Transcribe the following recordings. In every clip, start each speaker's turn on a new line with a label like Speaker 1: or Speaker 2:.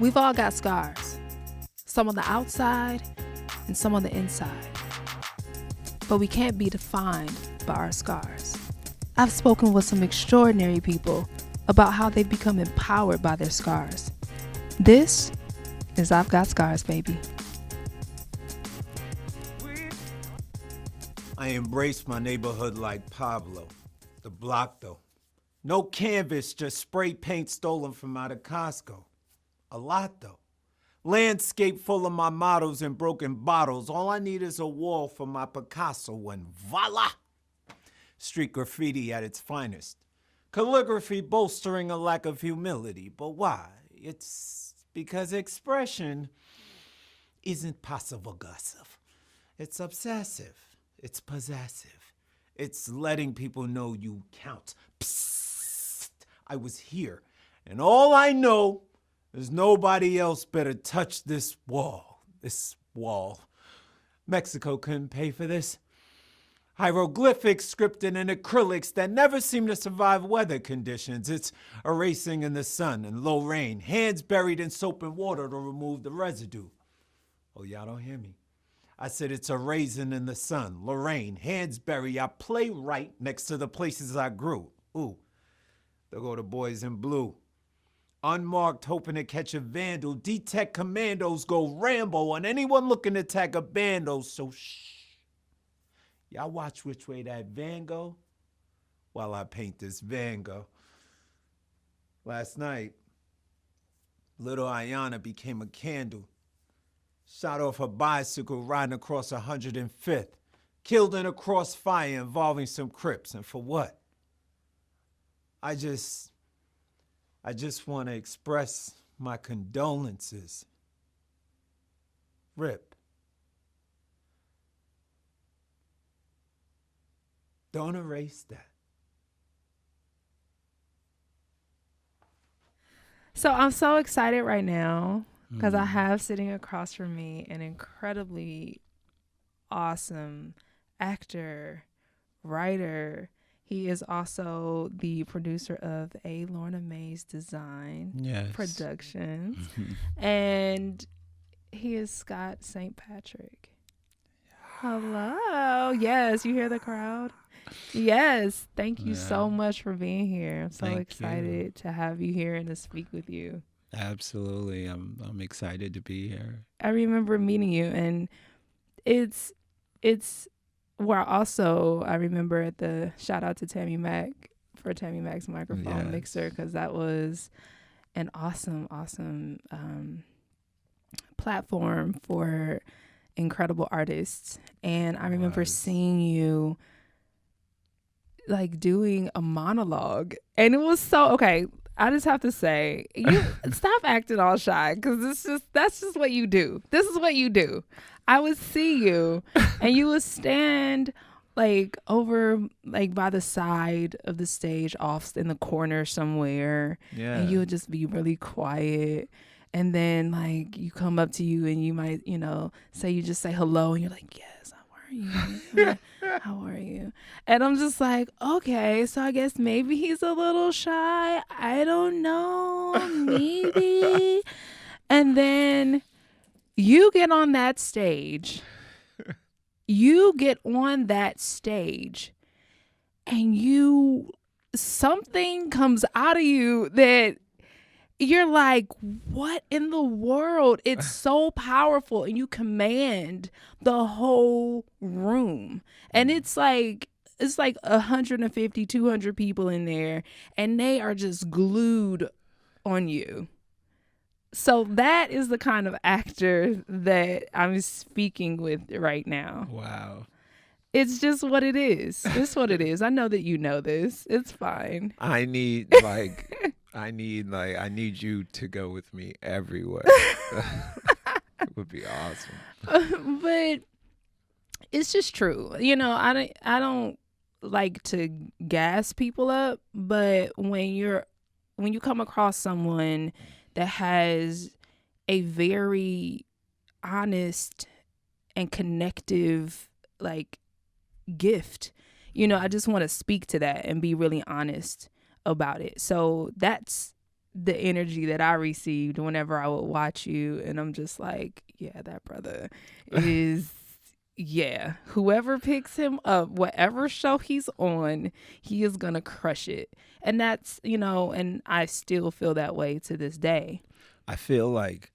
Speaker 1: We've all got scars, some on the outside and some on the inside. But we can't be defined by our scars. I've spoken with some extraordinary people about how they've become empowered by their scars. This is I've Got Scars, baby.
Speaker 2: I embrace my neighborhood like Pablo. The block, though. No canvas, just spray paint stolen from out of Costco. A lot, though. Landscape full of my models and broken bottles. All I need is a wall for my Picasso, and voila! Street graffiti at its finest. Calligraphy bolstering a lack of humility. But why? It's because expression isn't passive-aggressive. It's obsessive. It's possessive. It's letting people know you count. Psst, I was here. And all I know is nobody else better touch this wall. This wall. Mexico couldn't pay for this. Hieroglyphics scripted in acrylics that never seem to survive weather conditions. It's erasing in the sun and low rain. Hands buried in soap and water to remove the residue. Oh, y'all don't hear me. I said it's erasing in the sun. Lorraine, hands buried. I play right next to the places I grew. Ooh, there go the boys in blue. Unmarked, hoping to catch a vandal. Detect commandos go Rambo on anyone looking to tag a bando. So shh. Y'all watch which way that van go while I paint this Van Gogh. Last night, little Ayana became a candle. Shot off a bicycle riding across 105th. Killed in a crossfire involving some Crips. And for what? I just want to express my condolences. Rip. Don't erase that.
Speaker 1: So I'm so excited right now because I have sitting across from me an incredibly awesome actor, writer. He is also the producer of A. Lorna Mae's Design production. And he is Scott St. Patrick. Hello. Yes, you hear the crowd? Yes. Thank you so much for being here. I'm so excited to have you here and to speak with you.
Speaker 3: Absolutely. I'm excited to be here.
Speaker 1: I remember meeting you, and it's where also I remember at the shout out to Tammy Mack for Tammy Mack's microphone mixer, because that was an awesome platform for incredible artists. And I remember seeing you like doing a monologue, and it was so okay. I just have to say, you stop acting all shy, because that's just what you do. This is what you do. I would see you, and you would stand like over like by the side of the stage, off in the corner somewhere, and you would just be really quiet. And then like you come up to you, and you might say, you just say hello, and you're like, yes, how are you? How are you? And I'm just like, okay, so I guess maybe he's a little shy. I don't know, maybe. And then you get on that stage. And something comes out of you that you're like, what in the world? It's so powerful, and you command the whole room. And it's like 150, 200 people in there, and they are just glued on you. So that is the kind of actor that I'm speaking with right now.
Speaker 3: Wow.
Speaker 1: It's just what it is. It's what it is. I know that you know this. It's fine.
Speaker 3: I need you to go with me everywhere. It would be awesome.
Speaker 1: But it's just true. I don't like to gas people up, but when you come across someone that has a very honest and connective like gift, I just want to speak to that and be really honest about it. So that's the energy that I received whenever I would watch you, and I'm just like, yeah, that brother is yeah, whoever picks him up, whatever show he's on, he is gonna crush it. And that's, and I still feel that way to this day.
Speaker 3: I feel like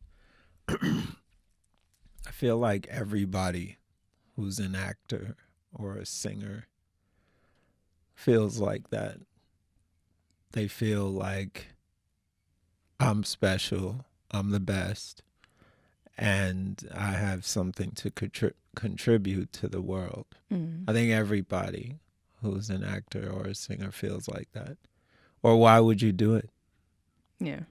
Speaker 3: everybody who's an actor or a singer feels like that. They feel like I'm special, I'm the best, and I have something to contribute to the world. I think everybody who's an actor or a singer feels like that. Or why would you do it?
Speaker 1: Yeah.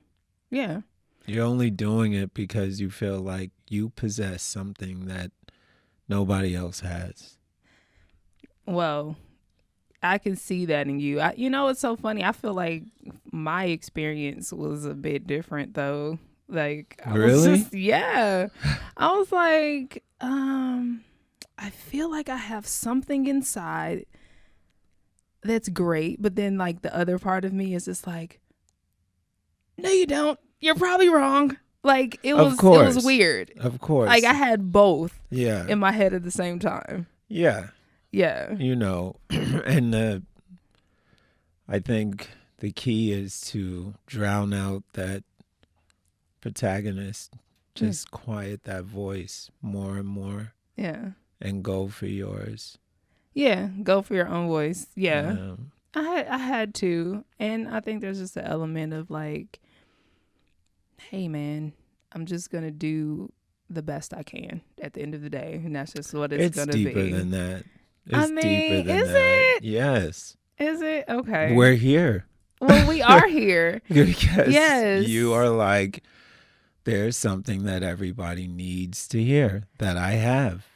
Speaker 1: Yeah.
Speaker 3: You're only doing it because you feel like you possess something that nobody else has.
Speaker 1: Well, I can see that in you. It's so funny. I feel like my experience was a bit different, though. Like,
Speaker 3: Really?
Speaker 1: Yeah. I was like, I feel like I have something inside that's great, but then like the other part of me is just like, no, you don't. You're probably wrong. Like it was weird.
Speaker 3: Of course.
Speaker 1: Like I had both
Speaker 3: Yeah.
Speaker 1: in my head at the same time.
Speaker 3: Yeah.
Speaker 1: Yeah.
Speaker 3: And I think the key is to drown out that protagonist, just quiet that voice more and more.
Speaker 1: Yeah.
Speaker 3: And go for yours.
Speaker 1: Yeah, go for your own voice. Yeah. I had to, and I think there's just an element of like, hey man, I'm just gonna do the best I can at the end of the day, and that's just what it's gonna be.
Speaker 3: It's deeper than that.
Speaker 1: It's deeper than that. It?
Speaker 3: Yes.
Speaker 1: Is it? Okay.
Speaker 3: We're here.
Speaker 1: Well, we are here.
Speaker 3: Yes. You are like, there's something that everybody needs to hear that I have.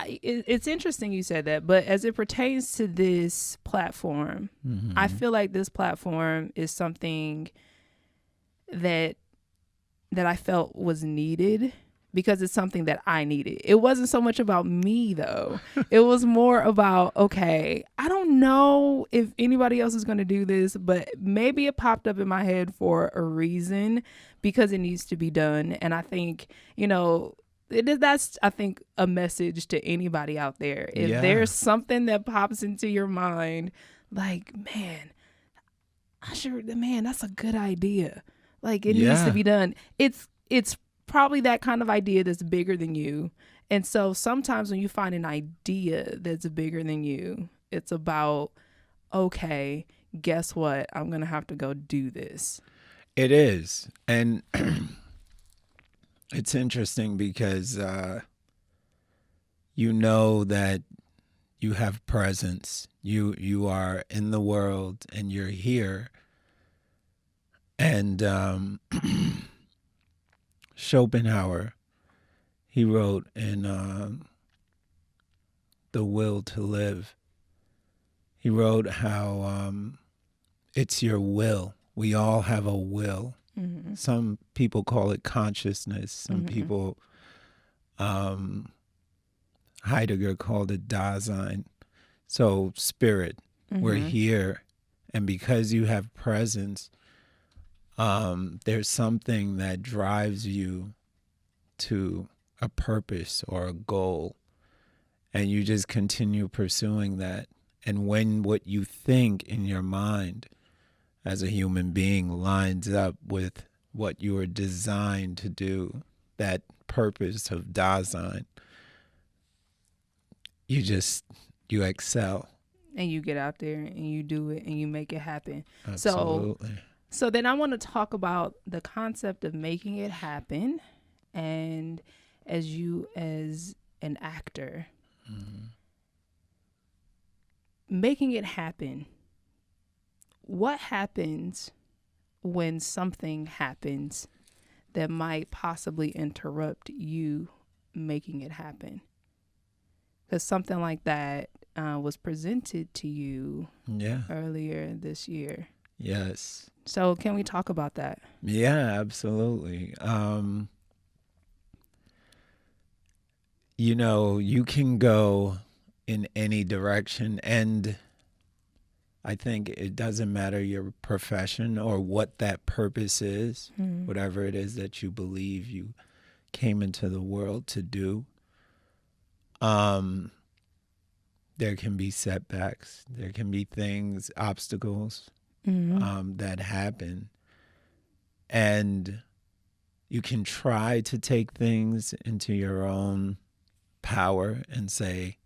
Speaker 1: It's interesting you said that, but as it pertains to this platform, I feel like this platform is something that I felt was needed because it's something that I needed. It wasn't so much about me, though. It was more about, okay, I don't know if anybody else is going to do this, but maybe it popped up in my head for a reason because it needs to be done. And I think, that's, I think, a message to anybody out there. If there's something that pops into your mind, like, man, that's a good idea. Like, it needs to be done. It's probably that kind of idea that's bigger than you. And so sometimes when you find an idea that's bigger than you, it's about, okay, guess what? I'm going to have to go do this.
Speaker 3: It is. And it's interesting because you know that you have presence. You are in the world and you're here. And Schopenhauer, he wrote in The Will to Live, he wrote how it's your will. We all have a will. Mm-hmm. Some people call it consciousness. Some people, Heidegger called it Dasein. So spirit, we're here. And because you have presence, there's something that drives you to a purpose or a goal, and you just continue pursuing that. And when what you think in your mind as a human being lines up with what you were designed to do, that purpose of Dasein, you excel.
Speaker 1: And you get out there and you do it and you make it happen.
Speaker 3: Absolutely.
Speaker 1: So then I want to talk about the concept of making it happen, and as an actor, making it happen. What happens when something happens that might possibly interrupt you making it happen? Because something like that was presented to you earlier this year.
Speaker 3: Yes.
Speaker 1: So can we talk about that?
Speaker 3: Yeah, absolutely. You can go in any direction, and I think it doesn't matter your profession or what that purpose is, whatever it is that you believe you came into the world to do. There can be setbacks. There can be things, obstacles that happen. And you can try to take things into your own power and say,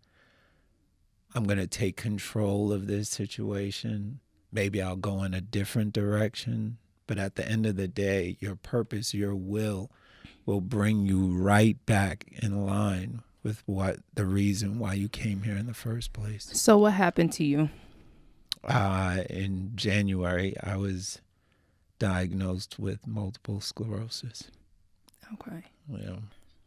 Speaker 3: I'm going to take control of this situation. Maybe I'll go in a different direction. But at the end of the day, your purpose, your will bring you right back in line with what the reason why you came here in the first place.
Speaker 1: So what happened to you?
Speaker 3: In January, I was diagnosed with multiple sclerosis.
Speaker 1: Okay.
Speaker 3: Yeah.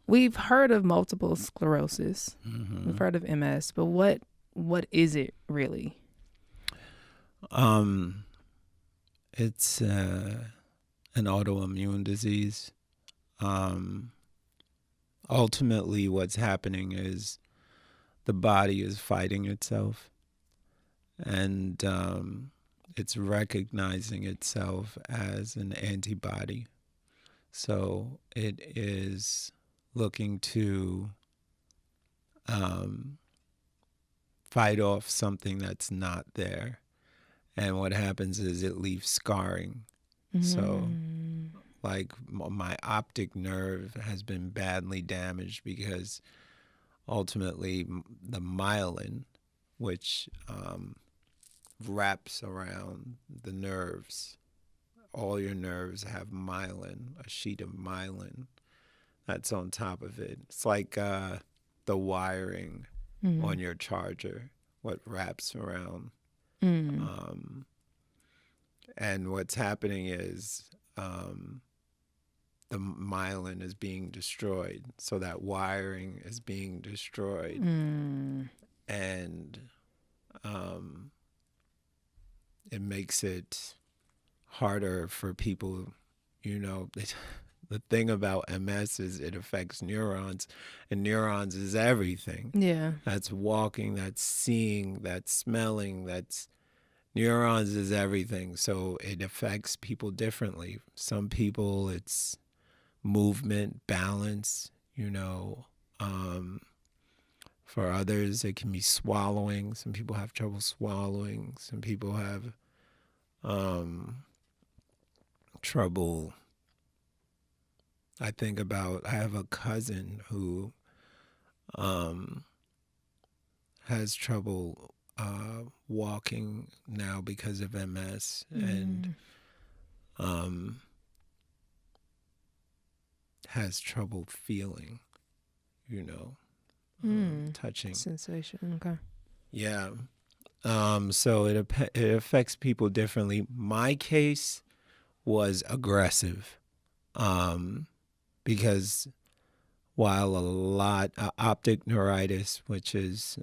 Speaker 1: We've heard of multiple sclerosis. We've heard of MS, but what is it really?
Speaker 3: It's an autoimmune disease. Ultimately, what's happening is the body is fighting itself, and it's recognizing itself as an antibody. So it is looking to fight off something that's not there. And what happens is it leaves scarring. So like my optic nerve has been badly damaged because ultimately the myelin, which wraps around the nerves, all your nerves have myelin, a sheet of myelin that's on top of it. It's like the wiring on your charger, what wraps around. And what's happening is the myelin is being destroyed. So that wiring is being destroyed. And it makes it harder for people, the thing about MS is it affects neurons, and neurons is everything.
Speaker 1: Yeah.
Speaker 3: That's walking, that's seeing, that's smelling, neurons is everything. So it affects people differently. Some people it's movement, balance, for others it can be swallowing. Some people have trouble swallowing. Some people have trouble. I have a cousin who has trouble walking now because of MS, and has trouble feeling, touching.
Speaker 1: Sensation, okay.
Speaker 3: Yeah. So it affects people differently. My case was aggressive, because while a lot optic neuritis, which is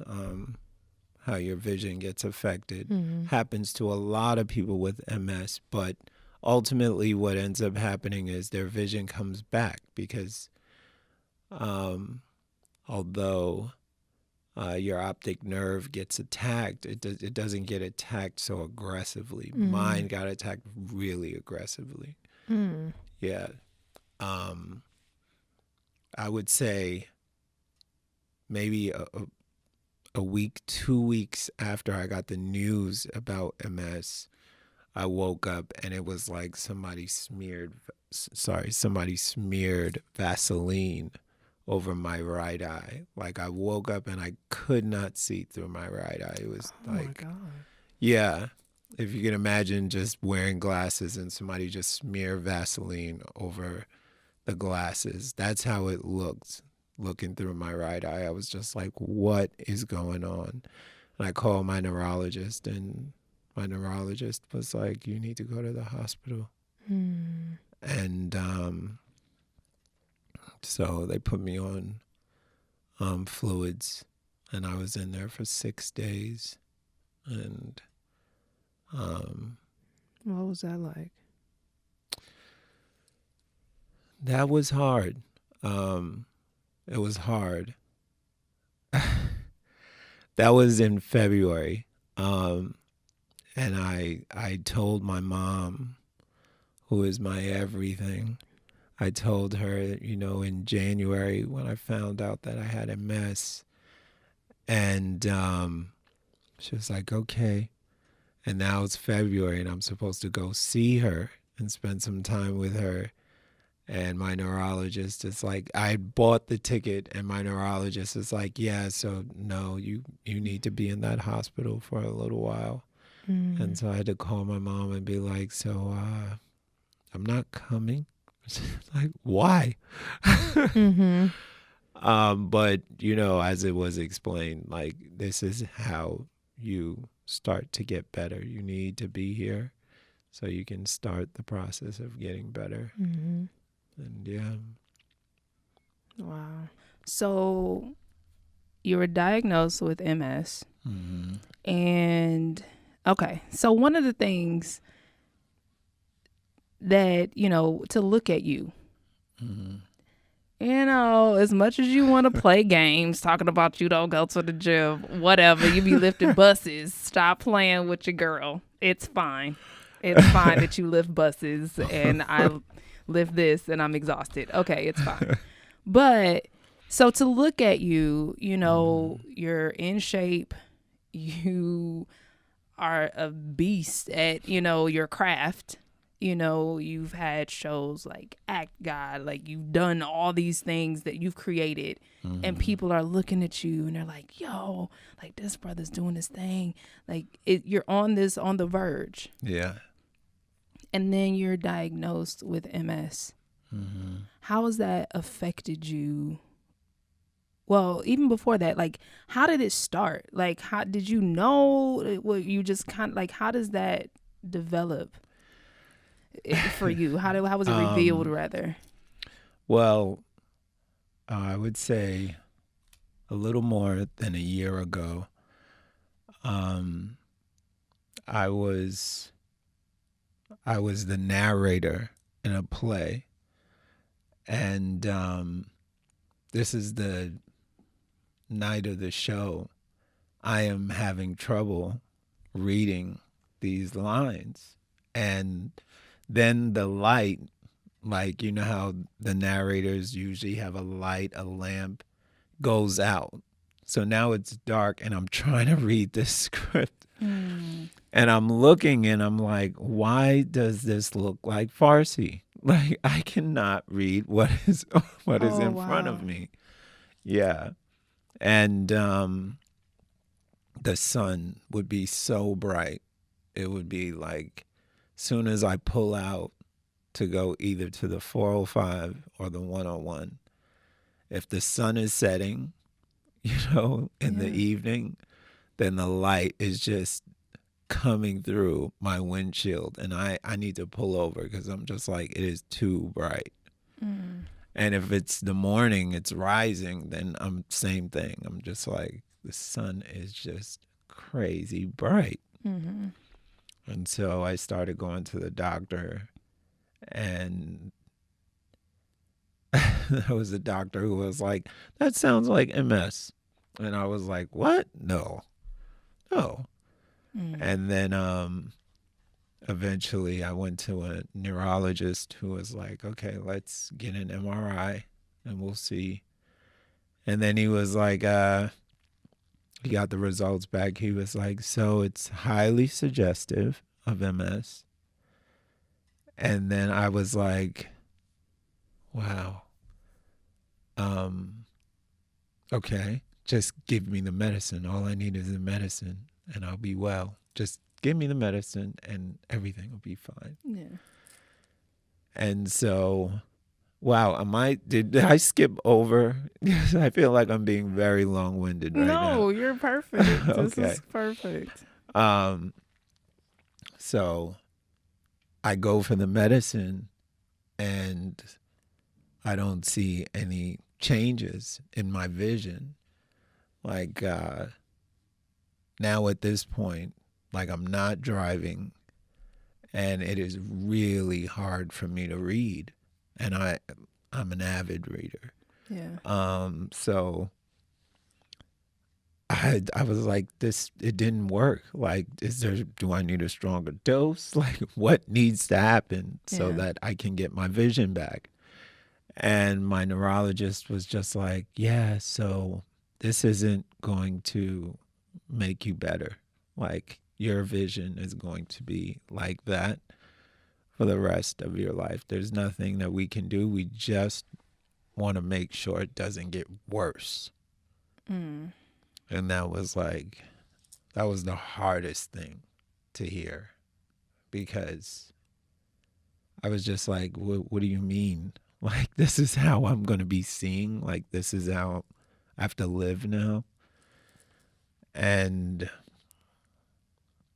Speaker 3: how your vision gets affected, happens to a lot of people with MS, but ultimately what ends up happening is their vision comes back because although your optic nerve gets attacked, it doesn't get attacked so aggressively. Mine got attacked really aggressively. Yeah. I would say maybe a week, 2 weeks after I got the news about MS, I woke up and it was like somebody smeared Vaseline over my right eye. Like I woke up and I could not see through my right eye. It was
Speaker 1: Oh my God.
Speaker 3: Yeah. If you can imagine just wearing glasses and somebody just smear Vaseline over the glasses. That's how it looked, looking through my right eye. I was just like, what is going on? And I called my neurologist, and my neurologist was like, you need to go to the hospital. And so they put me on fluids, and I was in there for 6 days. And
Speaker 1: what was that like?
Speaker 3: That was hard. It was hard. That was in February. And I told my mom, who is my everything, I told her, in January when I found out that I had MS. And she was like, okay. And now it's February and I'm supposed to go see her and spend some time with her. And my neurologist is like, I bought the ticket, and my neurologist is like, yeah, so no, you need to be in that hospital for a little while. And so I had to call my mom and be like, so I'm not coming. Like, why? But, as it was explained, like, this is how you start to get better. You need to be here so you can start the process of getting better. And yeah.
Speaker 1: Wow. So you were diagnosed with MS. And okay, so one of the things that, to look at you, as much as you want to play games, talking about you don't go to the gym, whatever, you be lifting buses, stop playing with your girl. It's fine. It's fine that you lift buses and I lift this and I'm exhausted. Okay, it's fine. But so to look at you, you're in shape. You are a beast at, your craft. You've had shows like Act God, like you've done all these things that you've created, and people are looking at you and they're like, yo, like this brother's doing this thing. Like you're on the verge.
Speaker 3: Yeah.
Speaker 1: And then you're diagnosed with MS. How has that affected you? Well, even before that, like, how did it start? Like, how did you know? Well, you just kind of like, how does that develop for you? How was it revealed, rather?
Speaker 3: Well, I would say a little more than a year ago, I was the narrator in a play, and this is the night of the show. I am having trouble reading these lines, and then the light, like, how the narrators usually have a light, a lamp, goes out. So now it's dark and I'm trying to read this script. And I'm looking and I'm like, why does this look like Farsi? Like, I cannot read what is in front of me. Yeah. And the sun would be so bright. It would be like, soon as I pull out to go either to the 405 or the 101, if the sun is setting, in the evening, then the light is just coming through my windshield, and I need to pull over because I'm just like, it is too bright. And if it's the morning, it's rising, then same thing. I'm just like, the sun is just crazy bright. And so I started going to the doctor, and there was a doctor who was like, that sounds like MS. And I was like, what? No. And then eventually I went to a neurologist who was like, okay, let's get an MRI and we'll see. And then he was like, he got the results back. He was like, so it's highly suggestive of MS. And then I was like, wow. Okay, just give me the medicine. All I need is the medicine and I'll be well. Just give me the medicine and everything will be fine.
Speaker 1: Yeah.
Speaker 3: And so, wow, did I skip over? I feel like I'm being very long-winded right now.
Speaker 1: No, you're perfect. This
Speaker 3: Okay.
Speaker 1: is perfect.
Speaker 3: So I go for the medicine and I don't see any changes in my vision. Like, now at this point, like, I'm not driving and it is really hard for me to read. And I'm an avid reader.
Speaker 1: Yeah.
Speaker 3: So I was like, it didn't work. Like, do I need a stronger dose? Like, what needs to happen so
Speaker 1: Yeah.
Speaker 3: that I can get my vision back? And my neurologist was just like, yeah, so this isn't going to make you better. Like, your vision is going to be like that for the rest of your life. There's nothing that we can do. We just want to make sure it doesn't get worse.
Speaker 1: Mm.
Speaker 3: And that was the hardest thing to hear, because I was just like, what do you mean? Like, this is how I'm going to be seeing? Like, this is how I have to live now? And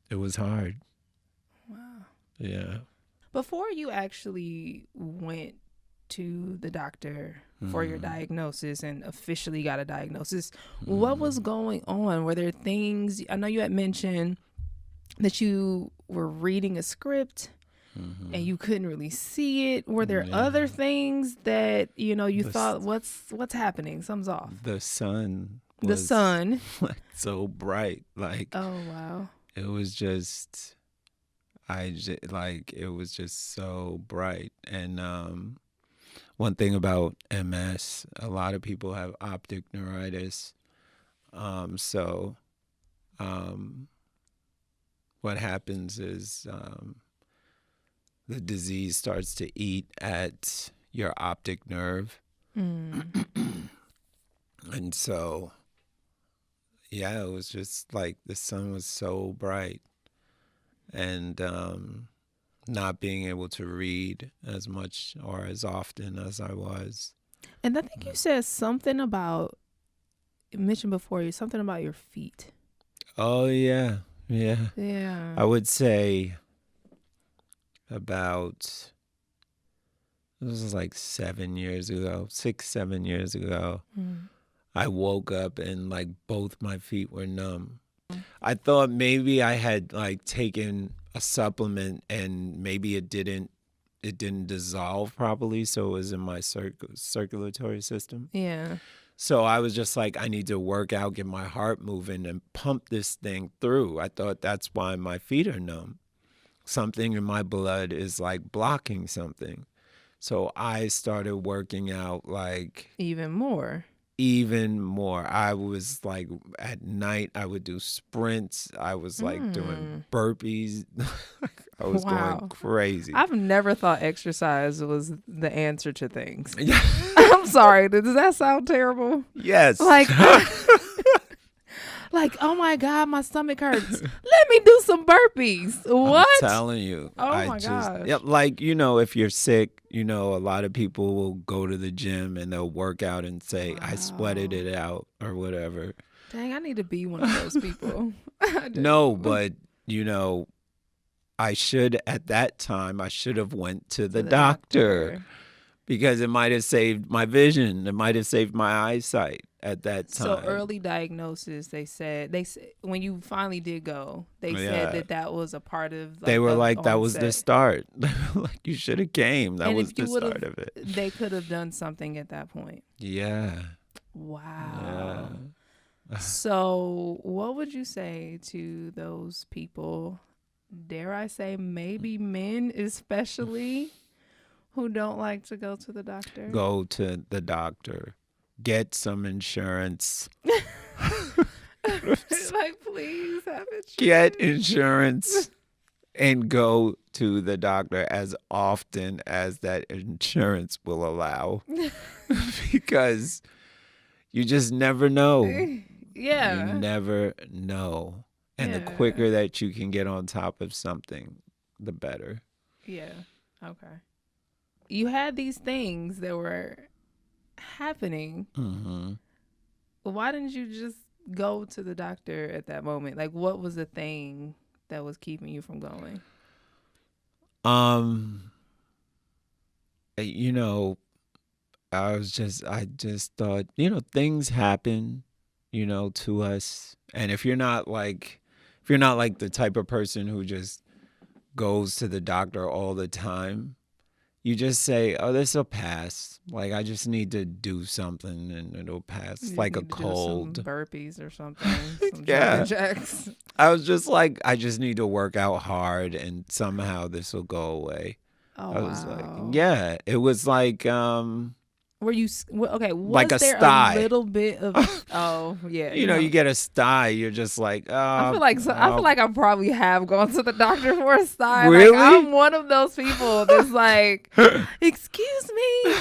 Speaker 3: it was hard.
Speaker 1: Wow.
Speaker 3: Yeah.
Speaker 1: Before you actually went to the doctor for your diagnosis and officially got a diagnosis, what was going on? Were there things, I know you had mentioned that you were reading a script and you couldn't really see it. Were there other things that, you thought, what's happening? Something's off.
Speaker 3: The sun
Speaker 1: The
Speaker 3: was
Speaker 1: sun.
Speaker 3: like so bright. Like,
Speaker 1: Oh, wow.
Speaker 3: it was just, it was just so bright. And one thing about MS, a lot of people have optic neuritis. So what happens is the disease starts to eat at your optic nerve.
Speaker 1: Mm.
Speaker 3: And so, yeah, it was just like the sun was so bright. And not being able to read as much or as often as I was.
Speaker 1: And I think you said something about, you mentioned before, something about your feet.
Speaker 3: Oh, yeah. Yeah.
Speaker 1: Yeah.
Speaker 3: I would say about, this was like 7 years ago, 6, 7 years ago.
Speaker 1: Mm.
Speaker 3: I woke up and like both my feet were numb. I thought maybe I had like taken a supplement and maybe it didn't dissolve properly, so it was in my circulatory system.
Speaker 1: Yeah.
Speaker 3: So I was just like, I need to work out, get my heart moving and pump this thing through. I thought that's why my feet are numb. Something in my blood is like blocking something. So I started working out like
Speaker 1: Even more.
Speaker 3: I was like, at night I would do sprints. I was like doing burpees. I was going crazy.
Speaker 1: I've never thought exercise was the answer to things. I'm sorry. Does that sound terrible?
Speaker 3: Yes.
Speaker 1: Like, like, oh my God, my stomach hurts. Let me do some burpees. What?
Speaker 3: I'm telling you.
Speaker 1: Oh my gosh.
Speaker 3: Yeah, like, if you're sick, a lot of people will go to the gym and they'll work out and say, I sweated it out or whatever.
Speaker 1: Dang, I need to be one of those people.
Speaker 3: No, but, at that time, I should have went to the doctor. Because it might have saved my vision. It might have saved my eyesight at that time.
Speaker 1: So early diagnosis, they said when you finally did go, they said that was a part of. Like,
Speaker 3: they were like, that
Speaker 1: onset.
Speaker 3: was the start. Like, you should have came. That was the start of it.
Speaker 1: They could have done something at that point.
Speaker 3: Yeah.
Speaker 1: Wow.
Speaker 3: Yeah.
Speaker 1: So what would you say to those people, dare I say maybe men especially, who don't like to go to the doctor?
Speaker 3: Go to the doctor. Get some insurance.
Speaker 1: Like, please have insurance.
Speaker 3: Get insurance and go to the doctor as often as that insurance will allow. Because you just never know.
Speaker 1: Yeah.
Speaker 3: You never know. And the quicker that you can get on top of something, the better.
Speaker 1: Yeah. Okay. You had these things that were happening.
Speaker 3: Mm-hmm.
Speaker 1: Why didn't you just go to the doctor at that moment? Like, what was the thing that was keeping you from going?
Speaker 3: I just thought, things happen, to us. And if you're not like the type of person who just goes to the doctor all the time, you just say, oh, this will pass. Like, I just need to do something and it'll pass. It's
Speaker 1: You
Speaker 3: like a
Speaker 1: need to do
Speaker 3: cold.
Speaker 1: some burpees or something. Some
Speaker 3: Yeah.
Speaker 1: jumping jacks.
Speaker 3: I was just like, I just need to work out hard and somehow this will go away.
Speaker 1: Oh,
Speaker 3: I was
Speaker 1: wow.
Speaker 3: like, yeah, it was like,
Speaker 1: Were you okay? Was
Speaker 3: like a
Speaker 1: there
Speaker 3: sty.
Speaker 1: a little bit of? Oh, yeah.
Speaker 3: you know, you get a sty, you're just like, oh.
Speaker 1: I feel like I feel like I probably have gone to the doctor for a sty.
Speaker 3: Really?
Speaker 1: Like, I'm one of those people that's like, excuse me,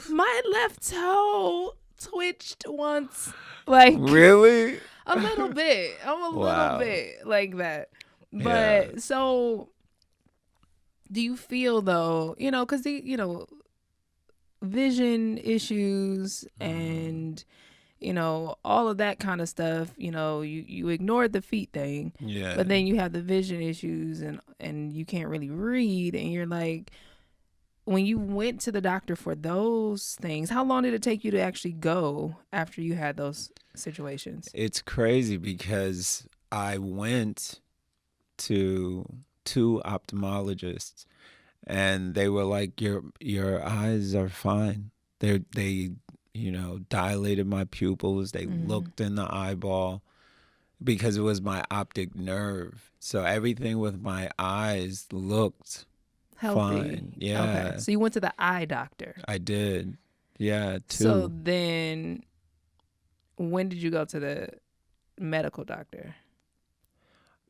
Speaker 1: my left toe twitched once. Like,
Speaker 3: Really?
Speaker 1: a little bit. I'm a
Speaker 3: Wow.
Speaker 1: little bit like that.
Speaker 3: Yeah.
Speaker 1: But so, do you feel though? Because vision issues and all of that kind of stuff. You ignored the feet thing,
Speaker 3: Yeah.
Speaker 1: but then you have the vision issues and you can't really read, and you're like, when you went to the doctor for those things, how long did it take you to actually go after you had those situations?
Speaker 3: It's crazy because I went to 2 ophthalmologists and they were like, your eyes are fine. They dilated my pupils. They looked in the eyeball because it was my optic nerve. So everything with my eyes looked
Speaker 1: Healthy.
Speaker 3: fine. Yeah.
Speaker 1: Okay. So you went to the eye doctor.
Speaker 3: I did. Yeah, 2.
Speaker 1: So then when did you go to the medical doctor?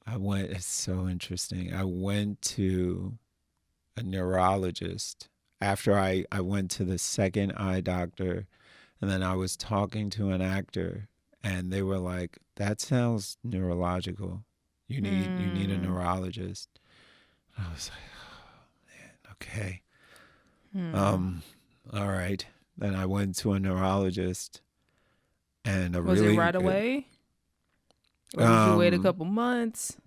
Speaker 3: It's so interesting. I went to a neurologist after I went to the second eye doctor, and then I was talking to an actor and they were like, that sounds neurological. You need a neurologist. I was like, okay. All right. Then I went to a neurologist, and
Speaker 1: Was it right away? Or did you wait a couple months?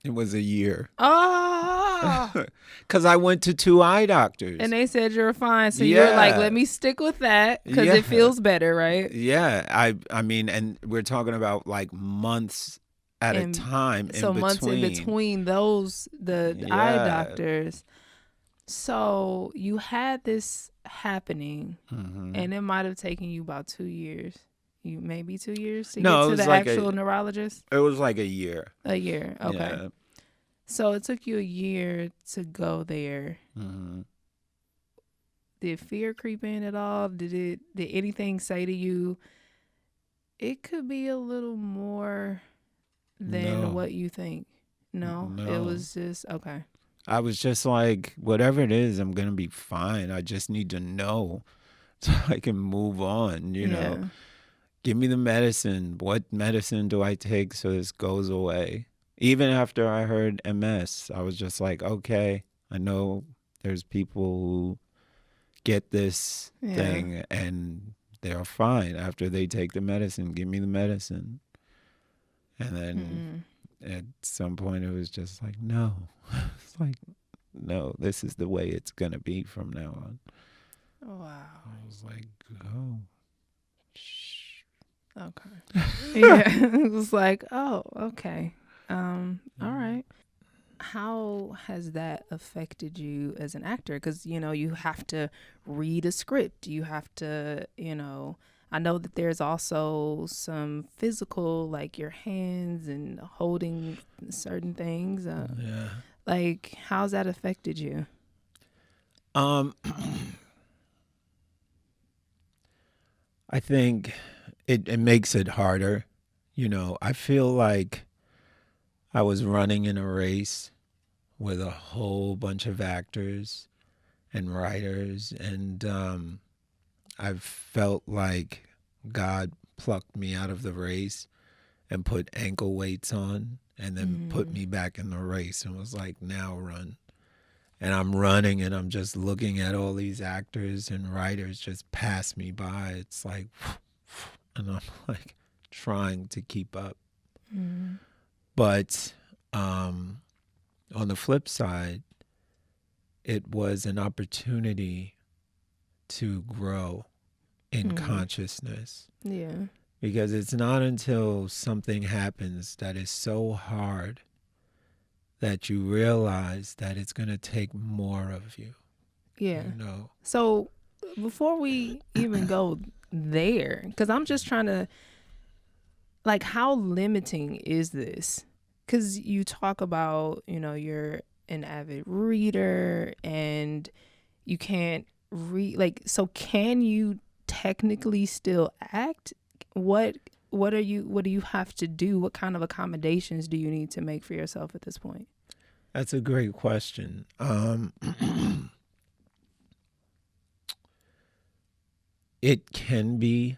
Speaker 3: It was a year.
Speaker 1: Oh,
Speaker 3: Because I went to 2 eye doctors.
Speaker 1: and they said you're fine. So you're like,
Speaker 3: Yeah.
Speaker 1: let me stick with that because
Speaker 3: Yeah.
Speaker 1: it feels better, right?
Speaker 3: Yeah, I mean, and we're talking about like months at a time.
Speaker 1: So months in between those, the eye
Speaker 3: Yeah.
Speaker 1: doctors. So you had this happening, and it might have taken you about 2 years. Maybe 2 years to
Speaker 3: No,
Speaker 1: get
Speaker 3: it
Speaker 1: to
Speaker 3: was
Speaker 1: the
Speaker 3: like
Speaker 1: actual neurologist?
Speaker 3: It was like a year.
Speaker 1: A year. Okay.
Speaker 3: Yeah.
Speaker 1: So it took you a year to go there. Did fear creep in at all? Did anything say to you, it could be a little more than
Speaker 3: No.
Speaker 1: what you think? No. It
Speaker 3: No.
Speaker 1: was just okay.
Speaker 3: I was just like, whatever it is, I'm going to be fine. I just need to know so I can move on, you know. Give me the medicine. What medicine do I take so this goes away? Even after I heard MS, I was just like, okay, I know there's people who get this thing and they're fine after they take the medicine. Give me the medicine. And then at some point it was just like, no. It's like, no, this is the way it's going to be from now on.
Speaker 1: Wow.
Speaker 3: I was like, oh.
Speaker 1: Okay. Yeah. It was like, oh, okay. All right. How has that affected you as an actor? Because, you have to read a script. You have to, I know that there's also some physical, like your hands and holding certain things.
Speaker 3: Yeah.
Speaker 1: Like, how's that affected you?
Speaker 3: I think it makes it harder. I feel like I was running in a race with a whole bunch of actors and writers, and I felt like God plucked me out of the race and put ankle weights on and then put me back in the race and was like, now run. And I'm running and I'm just looking at all these actors and writers just pass me by. It's like, and I'm like trying to keep up. But on the flip side, it was an opportunity to grow in consciousness.
Speaker 1: Yeah.
Speaker 3: Because it's not until something happens that is so hard that you realize that it's going to take more of you.
Speaker 1: Yeah.
Speaker 3: You know.
Speaker 1: So before we even go there, because I'm just trying to, like, how limiting is this? Because you talk about, you're an avid reader and you can't read. Like, so can you technically still act? What do you have to do? What kind of accommodations do you need to make for yourself at this point?
Speaker 3: That's a great question. It can be.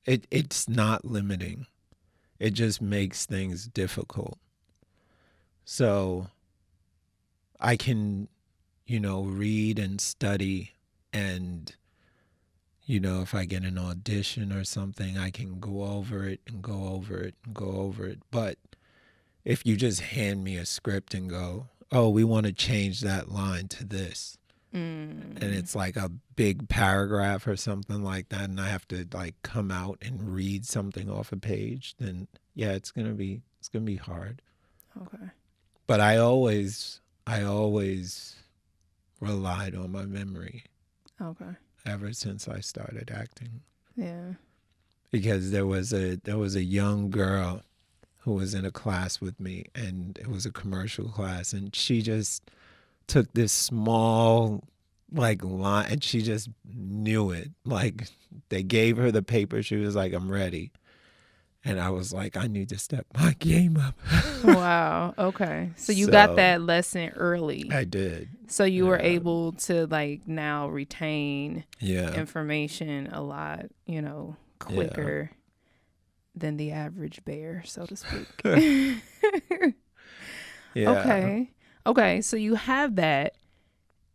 Speaker 3: It's not limiting. It just makes things difficult. So I can, read and study, and, if I get an audition or something, I can go over it and go over it and go over it. But if you just hand me a script and go, oh, we want to change that line to this, and it's like a big paragraph or something like that, and I have to like come out and read something off a page, then yeah, it's gonna be hard.
Speaker 1: Okay.
Speaker 3: But I always relied on my memory.
Speaker 1: Okay.
Speaker 3: Ever since I started acting.
Speaker 1: Yeah.
Speaker 3: Because there was a young girl who was in a class with me, and it was a commercial class, and she just took this small like line and she just knew it. Like they gave her the paper, she was like, I'm ready. And I was like, I need to step my game up.
Speaker 1: Wow. Okay. So you got that lesson early.
Speaker 3: I did.
Speaker 1: So you were able to like now retain
Speaker 3: Yeah.
Speaker 1: information a lot, quicker than the average bear, so to speak.
Speaker 3: Yeah.
Speaker 1: Okay. So you have that.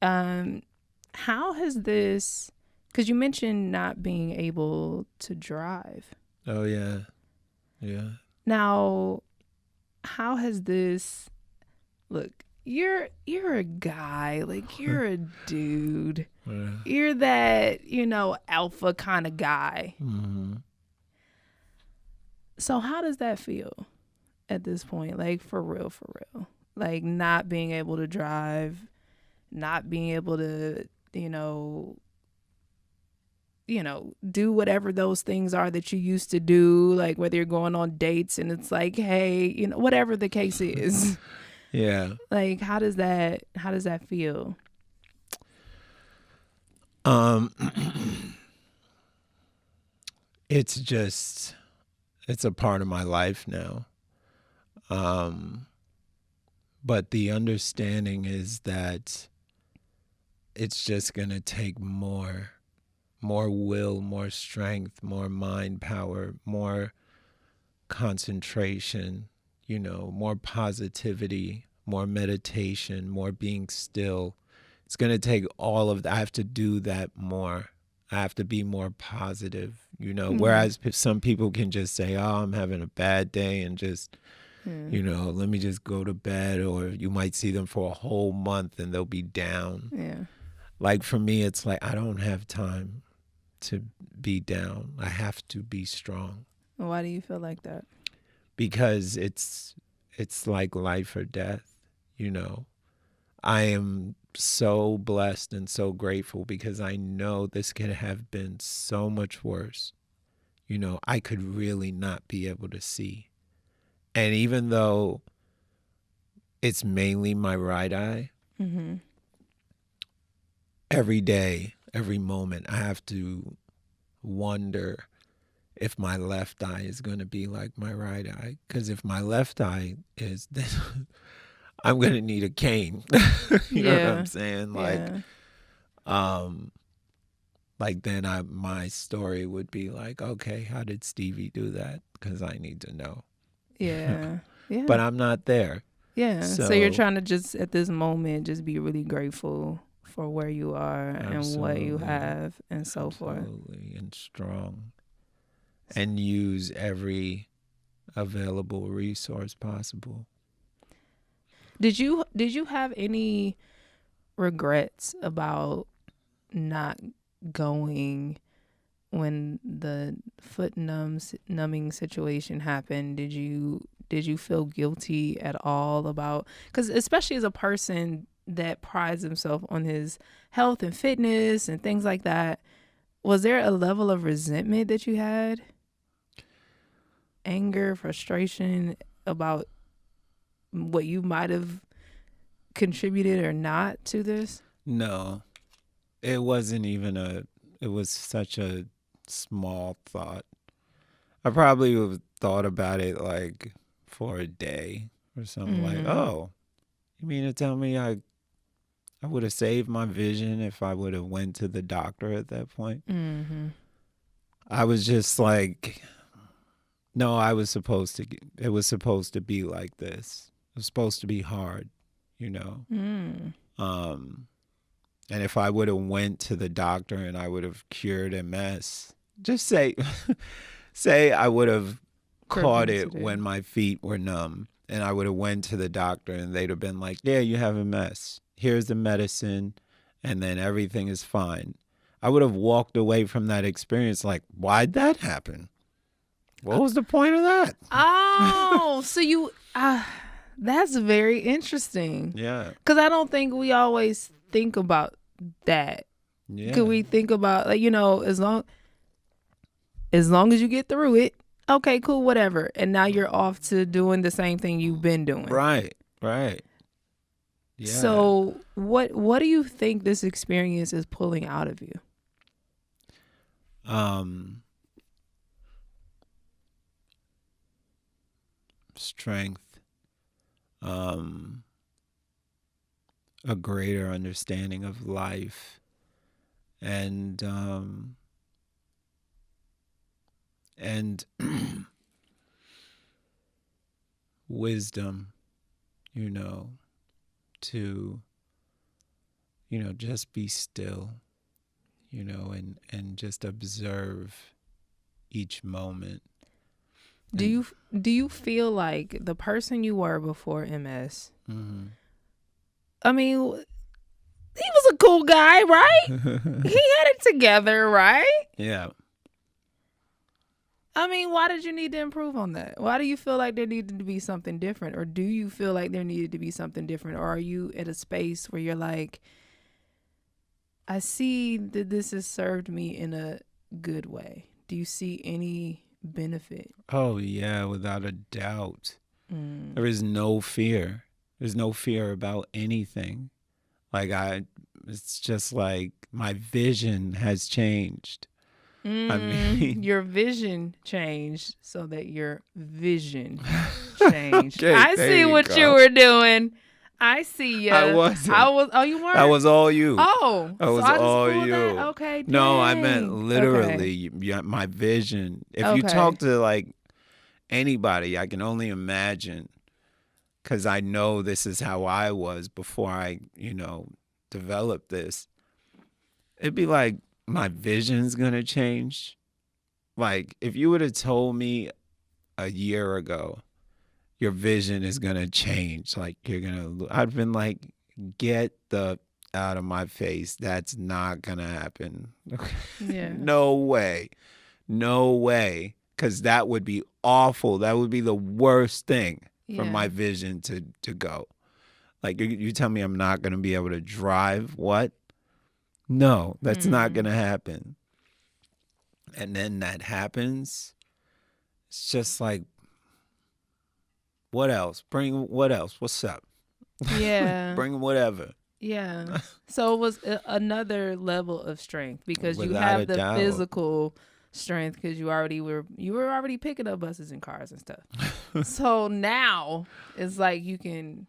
Speaker 1: How has this, because you mentioned not being able to drive.
Speaker 3: Oh yeah. Yeah.
Speaker 1: Now, how has this, look, you're a guy, like you're a dude.
Speaker 3: Yeah.
Speaker 1: You're that, alpha kind of guy.
Speaker 3: Mm-hmm.
Speaker 1: So how does that feel at this point? Like for real? Like not being able to drive, not being able to, do whatever those things are that you used to do, like whether you're going on dates and it's like, hey, whatever the case is.
Speaker 3: Yeah.
Speaker 1: Like, how does that feel?
Speaker 3: It's a part of my life now. But the understanding is that it's just going to take more will, more strength, more mind power, more concentration, more positivity, more meditation, more being still. It's going to take all of that. I have to do that more. I have to be more positive, whereas some people can just say, oh, I'm having a bad day and just, let me just go to bed, or you might see them for a whole month and they'll be down.
Speaker 1: Yeah.
Speaker 3: Like for me, it's like, I don't have time to be down. I have to be strong.
Speaker 1: Why do you feel like that?
Speaker 3: Because it's like life or death, I am so blessed and so grateful because I know this could have been so much worse. I could really not be able to see. And even though it's mainly my right eye, every day, every moment, I have to wonder if my left eye is going to be like my right eye. Because if my left eye is, then I'm going to need a cane. You know what I'm saying? Like then my story would be like, okay, how did Stevie do that? Because I need to know.
Speaker 1: Yeah. Yeah.
Speaker 3: But I'm not there.
Speaker 1: Yeah. So you're trying to just at this moment just be really grateful for where you are and what you have and so forth.
Speaker 3: Absolutely. And strong. And use every available resource possible.
Speaker 1: Did you have any regrets about not going when the foot numbing situation happened? Did you feel guilty at all about, because especially as a person that prides himself on his health and fitness and things like that. Was there a level of resentment that you had? Anger, frustration about what you might have contributed or not to this?
Speaker 3: No, it wasn't even it was such a small thought. I probably would have thought about it like for a day or something, like, oh, you mean to tell me I would have saved my vision if I would have went to the doctor at that point? I was just like, no, it was supposed to be like this. It was supposed to be hard, you know? And if I would have went to the doctor and I would have cured MS, just say I would have caught it when my feet were numb, and I would have went to the doctor and they'd have been like, yeah, you have MS. Here's the medicine, and then everything is fine. I would have walked away from that experience like, why'd that happen? What was the point of that?
Speaker 1: Oh, so you, that's very interesting.
Speaker 3: Yeah.
Speaker 1: Because I don't think we always think about that.
Speaker 3: Yeah.
Speaker 1: Could we think about, like, you know, as long as you get through it, okay, cool, whatever. And now you're off to doing the same thing you've been doing.
Speaker 3: Right. Yeah.
Speaker 1: So what do you think this experience is pulling out of you?
Speaker 3: Strength, a greater understanding of life, and wisdom, you know, to, you know, just be still, you know, and just observe each moment.
Speaker 1: Do you feel like the person you were before MS? I mean, he was a cool guy, right? He had it together, right?
Speaker 3: Yeah.
Speaker 1: I mean, why did you need to improve on that? Why do you feel like there needed to be something different? Or do you feel like there needed to be something different? Or are you at a space where you're like, I see that this has served me in a good way? Do you see any benefit?
Speaker 3: Oh, yeah, without a doubt. There is no fear. There's no fear about anything. Like, it's just like my vision has changed. I mean,
Speaker 1: your vision changed so that your vision changed.
Speaker 3: Okay,
Speaker 1: I see what you were doing. I see you.
Speaker 3: I wasn't.
Speaker 1: Oh, you weren't?
Speaker 3: that was all you.
Speaker 1: Oh.
Speaker 3: That was
Speaker 1: so I just
Speaker 3: all
Speaker 1: pulled
Speaker 3: you.
Speaker 1: that? Okay,
Speaker 3: No, I
Speaker 1: dang.
Speaker 3: meant literally
Speaker 1: Okay.
Speaker 3: my vision. If you talk to like anybody, I can only imagine, because I know this is how I was before I, you know, developed this. It'd be like, my vision's gonna change. Like, if you would have told me a year ago, your vision is gonna change, like I'd been like, get the out of my face. That's not gonna happen.
Speaker 1: Yeah.
Speaker 3: No way. Because that would be awful. That would be the worst thing for my vision to go. Like, you tell me I'm not gonna be able to drive. What? No, that's not going to happen. And then that happens. It's just like, what else? Bring what else? What's up?
Speaker 1: Yeah.
Speaker 3: Bring whatever.
Speaker 1: Yeah. So it was another level of strength, because you
Speaker 3: Without
Speaker 1: have
Speaker 3: a
Speaker 1: the
Speaker 3: doubt.
Speaker 1: physical strength, because you were already picking up buses and cars and stuff. So now it's like you can,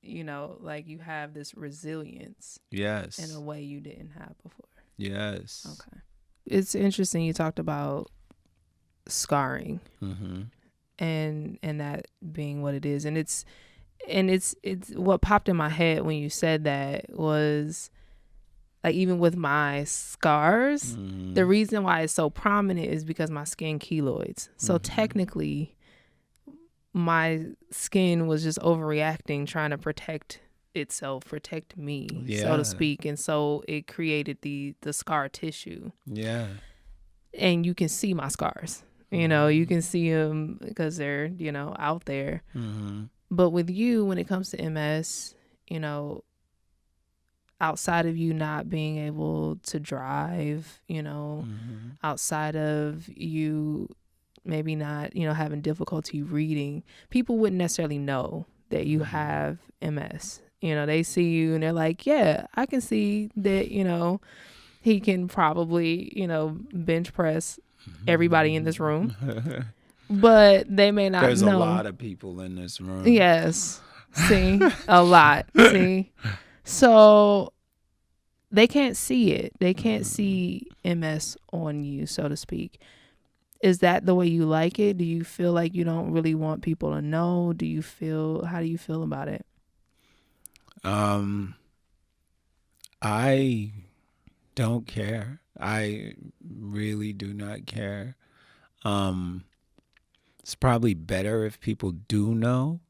Speaker 1: you know, like you have this resilience
Speaker 3: Yes.
Speaker 1: in a way you didn't have before.
Speaker 3: Yes.
Speaker 1: Okay. It's interesting you talked about scarring and that being what it is. And it's what popped in my head when you said that was, like, even with my scars, the reason why it's so prominent is because my skin keloids. So technically, my skin was just overreacting, trying to protect me, so to speak. And so it created the scar tissue.
Speaker 3: Yeah.
Speaker 1: And you can see my scars. You know, you can see them because they're, you know, out there. But with you, when it comes to MS, you know, outside of you not being able to drive, outside of you maybe not, having difficulty reading, people wouldn't necessarily know that you have MS. They see you and they're like, yeah, I can see that, he can probably, bench press everybody in this room. But they may not
Speaker 3: There's
Speaker 1: know.
Speaker 3: a lot of people in this room.
Speaker 1: Yes. See? A lot. See? So they can't see it. They can't see MS on you, so to speak. Is that the way you like it? Do you feel like you don't really want people to know? How do you feel about it?
Speaker 3: I don't care. I really do not care. It's probably better if people do know.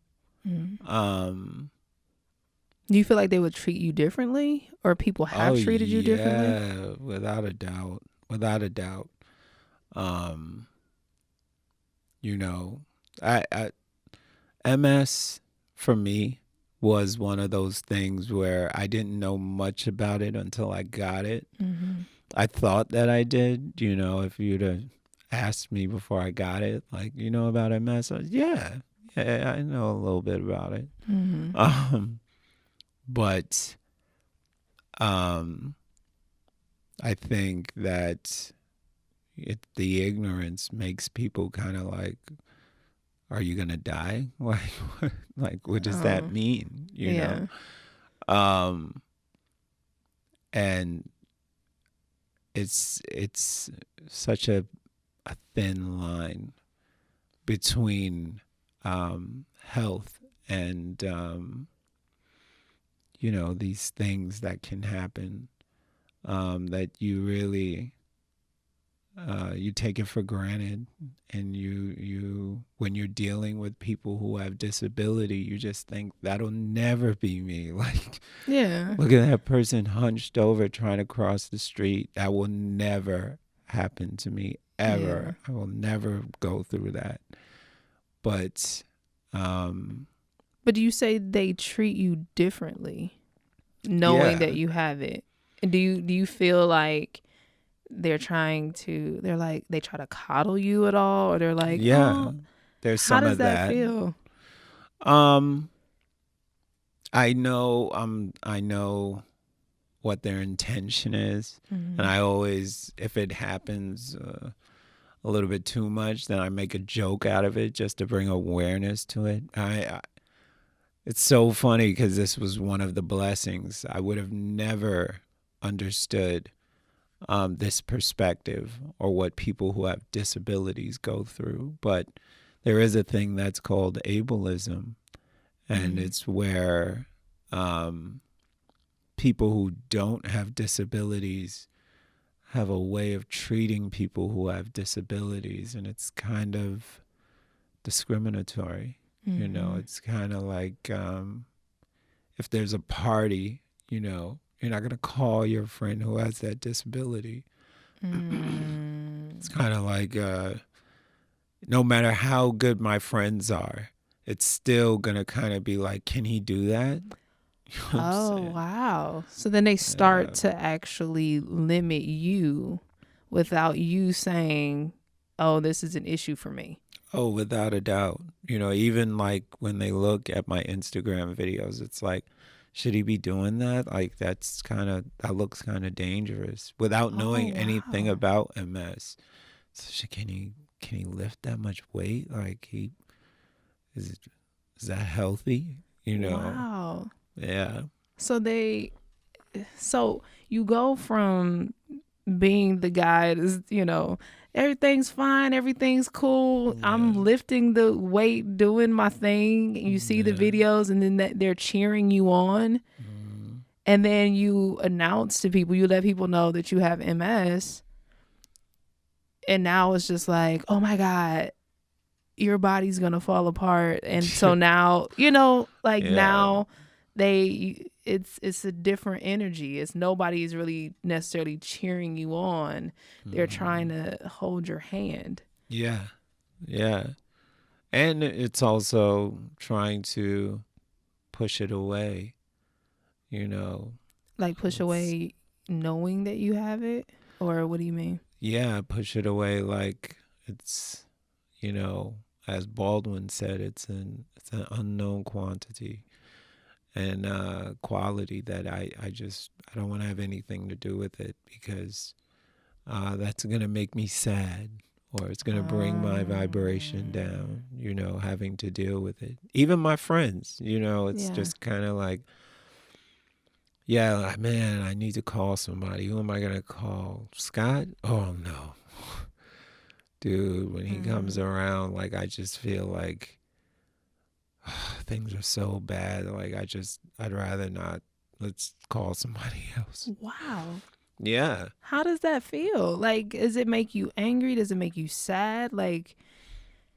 Speaker 1: Do you feel like they would treat you differently, or people have treated you differently?
Speaker 3: Yeah, without a doubt. Without a doubt. I MS for me was one of those things where I didn't know much about it until I got it. I thought that I did, if you'd have asked me before I got it, like, about MS? Yeah, I know a little bit about it. But I think that the ignorance makes people kind of like, are you gonna die? Like, what does that mean? You know? And it's such a thin line between health and these things that can happen that you really you take it for granted, and you when you're dealing with people who have disability, you just think that'll never be me. Like, look at that person hunched over trying to cross the street. That will never happen to me ever. I will never go through that. But
Speaker 1: do you say they treat you differently, knowing that you have it? Do you feel like they try to coddle you at all, or they're like,
Speaker 3: there's some of that.
Speaker 1: How does that feel?
Speaker 3: I know what their intention is, and I always, if it happens a little bit too much, then I make a joke out of it just to bring awareness to it. It's so funny because this was one of the blessings. I would have never understood this perspective or what people who have disabilities go through. But there is a thing that's called ableism, and it's where people who don't have disabilities have a way of treating people who have disabilities, and it's kind of discriminatory. It's kind of like if there's a party, you're not going to call your friend who has that disability. It's kind of like no matter how good my friends are, it's still going to kind of be like, can he do that?
Speaker 1: Wow. So then they start to actually limit you without you saying, oh, this is an issue for me.
Speaker 3: Oh, without a doubt. Even like when they look at my Instagram videos, it's like, should he be doing that? Like, that looks kind of dangerous without knowing anything about MS. So can he lift that much weight? Like, is that healthy?
Speaker 1: Wow.
Speaker 3: Yeah.
Speaker 1: So you go from being the guy that's, everything's fine, everything's cool. Yeah. I'm lifting the weight, doing my thing. You see the videos, and then they're cheering you on. And then you announce to people, you let people know that you have MS. And now it's just like, oh my God, your body's going to fall apart. And so now, now it's a different energy. It's nobody's really necessarily cheering you on. They're trying to hold your hand.
Speaker 3: Yeah. And it's also trying to push it away,
Speaker 1: Like push away knowing that you have it? Or what do you mean?
Speaker 3: Yeah, push it away like it's, as Baldwin said, it's an unknown quantity and quality that I don't want to have anything to do with it, because that's going to make me sad, or it's going to bring my vibration down, having to deal with it. Even my friends, it's just kind of like, yeah, man, I need to call somebody. Who am I going to call? Scott? Oh, no. Dude, when he comes around, like, I just feel like things are so bad. Like, I'd rather not. Let's call somebody else.
Speaker 1: Wow.
Speaker 3: Yeah.
Speaker 1: How does that feel? Like, does it make you angry? Does it make you sad? Like,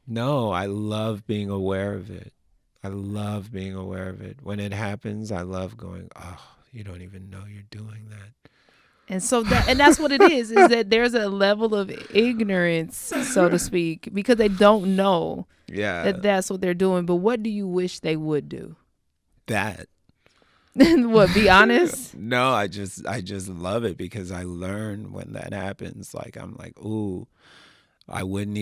Speaker 3: no, I love being aware of it. When it happens, I love going, oh, you don't even know you're doing that.
Speaker 1: And so that's what it is that there's a level of ignorance, so to speak, because they don't know that that's what they're doing. But what do you wish they would do?
Speaker 3: That.
Speaker 1: What, be honest?
Speaker 3: No, I just love it, because I learn when that happens. Like, I'm like, ooh, I wouldn't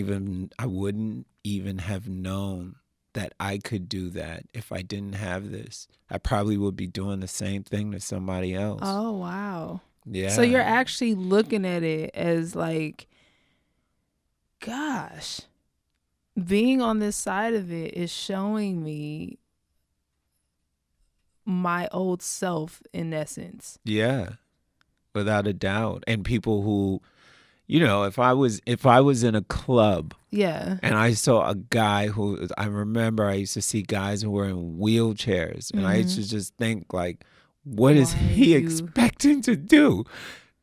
Speaker 3: even have known that I could do that if I didn't have this. I probably would be doing the same thing to somebody else.
Speaker 1: Oh, wow.
Speaker 3: Yeah.
Speaker 1: So you're actually looking at it as like, gosh, being on this side of it is showing me my old self, in essence.
Speaker 3: Yeah, without a doubt. And people who, if I was in a club, and I saw a guy who, I remember I used to see guys who were in wheelchairs, and I used to just think, like, what is he expecting to do?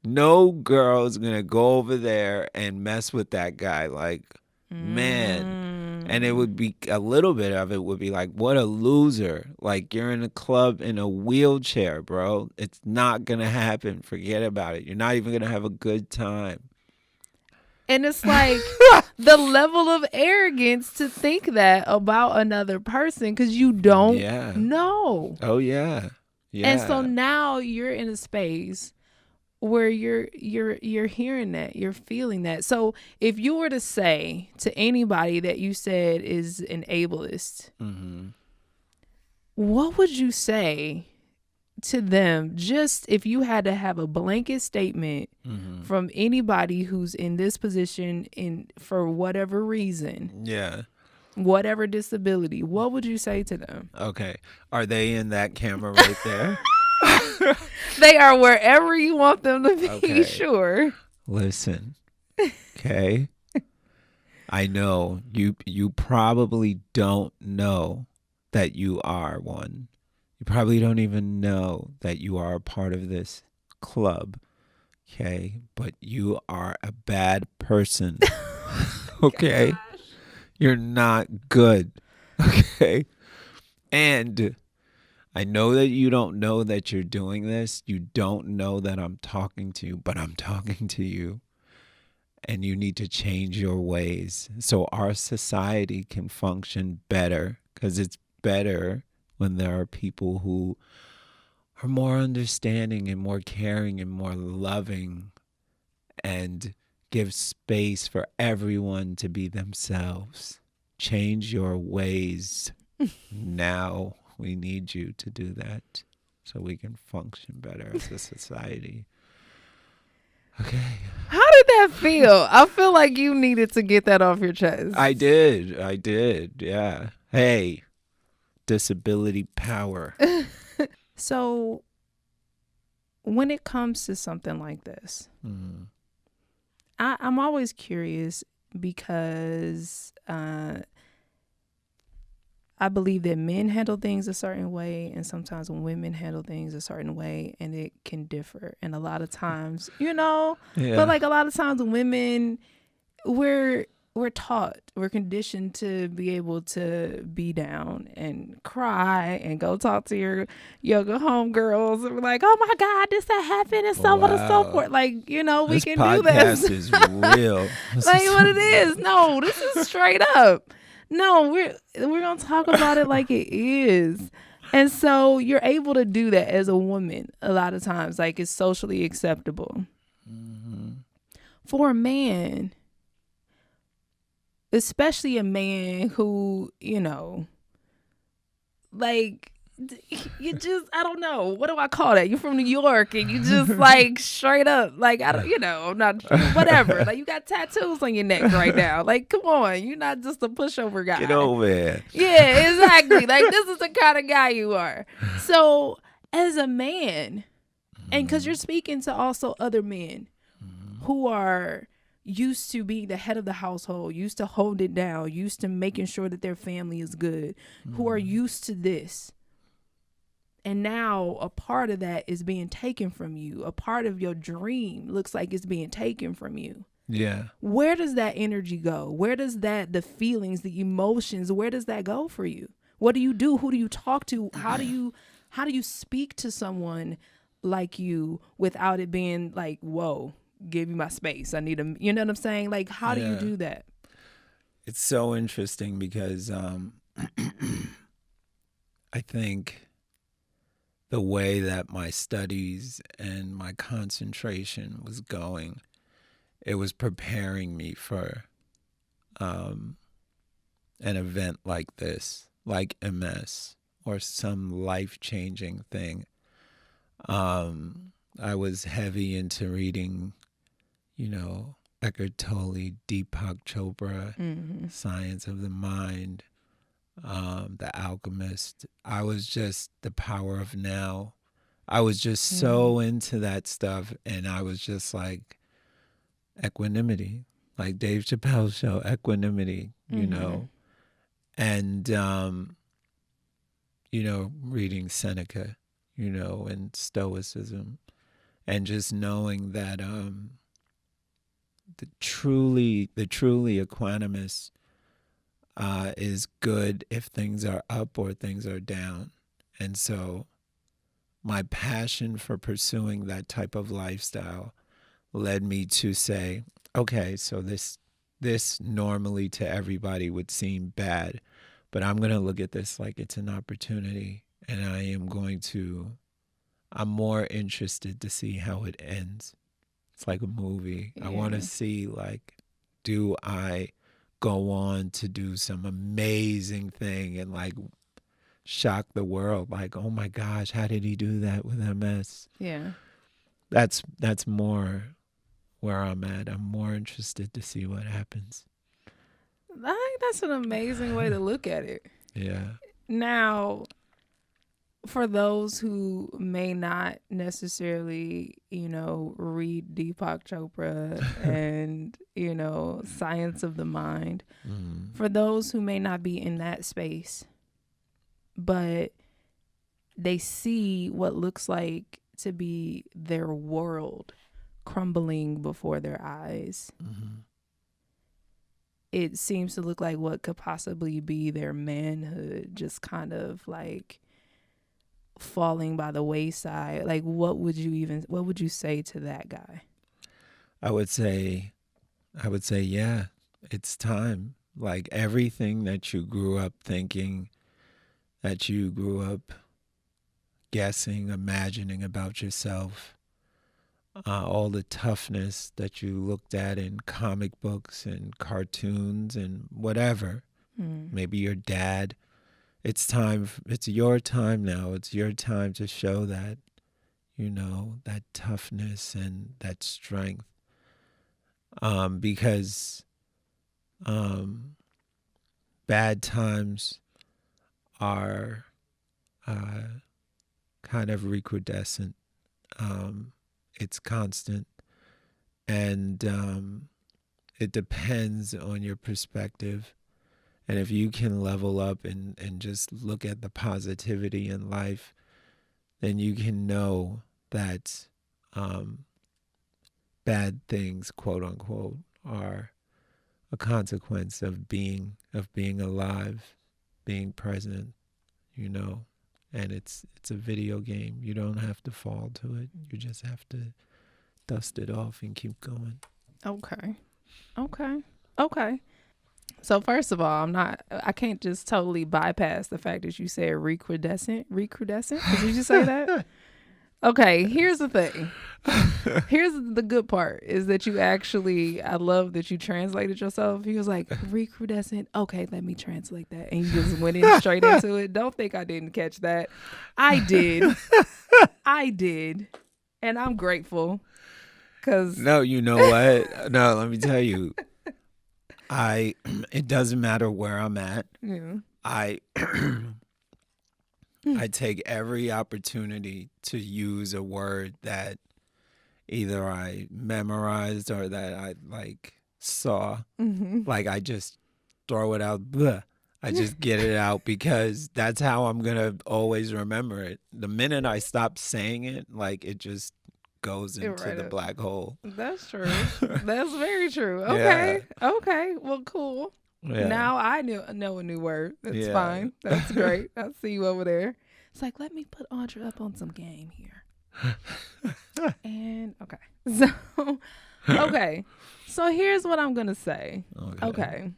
Speaker 3: No girl's gonna go over there and mess with that guy. Like, man. And it would be, a little bit of it would be like, what a loser. Like, you're in a club in a wheelchair, bro. It's not gonna happen. Forget about it. You're not even gonna have a good time.
Speaker 1: And it's like the level of arrogance to think that about another person, because you don't know.
Speaker 3: Oh, yeah. Yeah.
Speaker 1: And so now you're in a space where you're hearing that, you're feeling that. So if you were to say to anybody that you said is an ableist, what would you say to them? Just if you had to have a blanket statement from anybody who's in this position for whatever reason, whatever disability, what would you say to them?
Speaker 3: Okay. Are they in that camera right there?
Speaker 1: They are wherever you want them to be,
Speaker 3: Okay.
Speaker 1: sure.
Speaker 3: Listen, okay? I know you probably don't know that you are one. You probably don't even know that you are a part of this club, okay? But you are a bad person, okay?
Speaker 1: Gosh.
Speaker 3: You're not good, okay? And I know that you don't know that you're doing this. You don't know that I'm talking to you, but I'm talking to you. And you need to change your ways so our society can function better, because it's better when there are people who are more understanding and more caring and more loving and give space for everyone to be themselves. Change your ways now. We need you to do that so we can function better as a society. Okay.
Speaker 1: How did that feel? I feel like you needed to get that off your chest.
Speaker 3: I did. Yeah. Hey, disability power.
Speaker 1: So when it comes to something like this, I'm always curious, because I believe that men handle things a certain way, and sometimes women handle things a certain way, and it can differ. And a lot of times, but like a lot of times women, we're taught, we're conditioned to be able to be down and cry and go talk to your yoga homegirls and be like, oh my God, this that happened, and so on and so forth. Like, we
Speaker 3: this
Speaker 1: can do this.
Speaker 3: This podcast is real.
Speaker 1: Like what it is. No, this is straight up. No, we're gonna talk about it like it is. And so you're able to do that as a woman a lot of times. Like, it's socially acceptable. For a man, especially a man who, you know, like, you just, I don't know, what do I call that? You're from New York and you just like straight up, like, I don't, you know, I'm not, whatever. Like, you got tattoos on your neck right now. Like, come on, you're not just a pushover guy.
Speaker 3: Get over it.
Speaker 1: Yeah, exactly. Like, this is the kind of guy you are. So as a man, and because you're speaking to also other men who are used to being the head of the household, used to hold it down, used to making sure that their family is good, who are used to this. And now a part of that is being taken from you. A part of your dream looks like it's being taken from you.
Speaker 3: Yeah.
Speaker 1: Where does that energy go? Where does that, the feelings, the emotions, where does that go for you? What do you do? Who do you talk to? How do you speak to someone like you without it being like, whoa, give me my space. I need a, you know what I'm saying? Like, how do you do that?
Speaker 3: It's so interesting because I think the way that my studies and my concentration was going, it was preparing me for an event like this, like MS or some life-changing thing. I was heavy into reading, you know, Eckhart Tolle, Deepak Chopra, Science of the Mind, The Alchemist. I was just The Power of Now. I was just so into that stuff, and I was just like, equanimity, like Dave Chappelle's show, equanimity, you know, and, you know, reading Seneca, you know, and Stoicism, and just knowing that the truly equanimous is good if things are up or things are down. And so my passion for pursuing that type of lifestyle led me to say, okay, so this normally to everybody would seem bad, but I'm going to look at this like it's an opportunity, and I'm more interested to see how it ends. It's like a movie. I want to see, like, do I go on to do some amazing thing and like shock the world? Like, oh my gosh, how did he do that with MS?
Speaker 1: Yeah.
Speaker 3: That's more where I'm at. I'm more interested to see what happens.
Speaker 1: I think that's an amazing way to look at it.
Speaker 3: Yeah.
Speaker 1: Now, for those who may not necessarily, you know, read Deepak Chopra and, you know, Science of the Mind, for those who may not be in that space, but they see what looks like to be their world crumbling before their eyes. It seems to look like what could possibly be their manhood just kind of like falling by the wayside. Like, what would you say to that guy?
Speaker 3: I would say, yeah, it's time. Like, everything that you grew up thinking, that you grew up guessing, imagining about yourself, all the toughness that you looked at in comic books and cartoons and whatever, maybe your dad, it's your time now. It's your time to show that, you know, that toughness and that strength. Because bad times are kind of recrudescent. It's constant, and it depends on your perspective. And if you can level up and just look at the positivity in life, then you can know that bad things, quote unquote, are a consequence of being alive, being present, you know. And it's a video game. You don't have to fall to it. You just have to dust it off and keep going.
Speaker 1: Okay. So first of all, I can't just totally bypass the fact that you said recrudescent. Recrudescent? Did you say that? Okay, here's the thing. Here's the good part is that you actually, I love that you translated yourself. He was like, recrudescent. Okay, let me translate that. And you just went in straight into it. Don't think I didn't catch that. I did. I did. And I'm grateful. Cause
Speaker 3: No, you know what? No, let me tell you. It doesn't matter where I'm at.
Speaker 1: yeah.
Speaker 3: I take every opportunity to use a word that either I memorized or that I like saw. Like I just throw it out. Bleh. I just get it out because that's how I'm gonna always remember it. The minute I stop saying it, like it just goes into the black hole.
Speaker 1: That's true. That's very true. Okay. Yeah. Okay. Well, cool. Yeah. Now I know a new word. That's fine. That's great. I see you over there. It's like, let me put Audra up on some game here. And okay. So here's what I'm gonna say. Okay.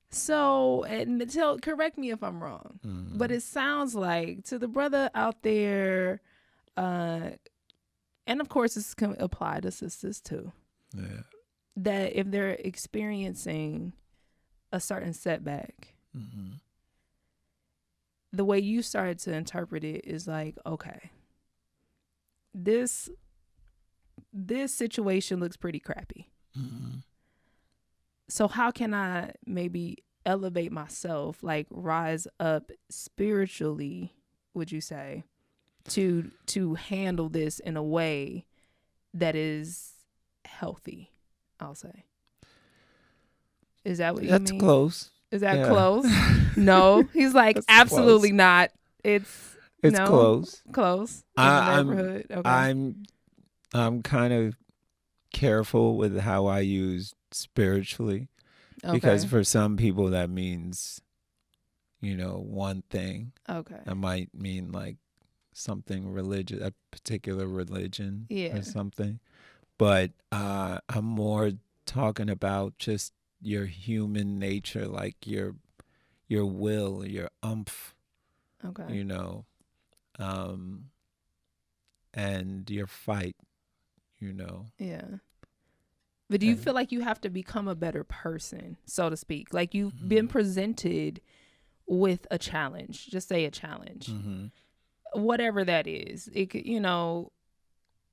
Speaker 1: So, and correct me if I'm wrong, but it sounds like to the brother out there, and of course this can apply to sisters too, that if they're experiencing a certain setback, the way you started to interpret it is like, okay, this situation looks pretty crappy. So how can I maybe elevate myself, like rise up spiritually, would you say, to handle this in a way that is healthy, I'll say. Is that what you mean?
Speaker 3: That's close.
Speaker 1: Is that close? No. He's like, absolutely close. Not. It's no,
Speaker 3: close.
Speaker 1: Close. Neighborhood. Okay.
Speaker 3: I'm kind of careful with how I use spiritually, because for some people that means, one thing. Okay. That might mean like something religious, a particular religion or something. But I'm more talking about just your human nature, like your will, your umph. Okay. And your fight, Yeah.
Speaker 1: But do you feel like you have to become a better person, so to speak? Like you've been presented with a challenge, just say a challenge, whatever that is. It could,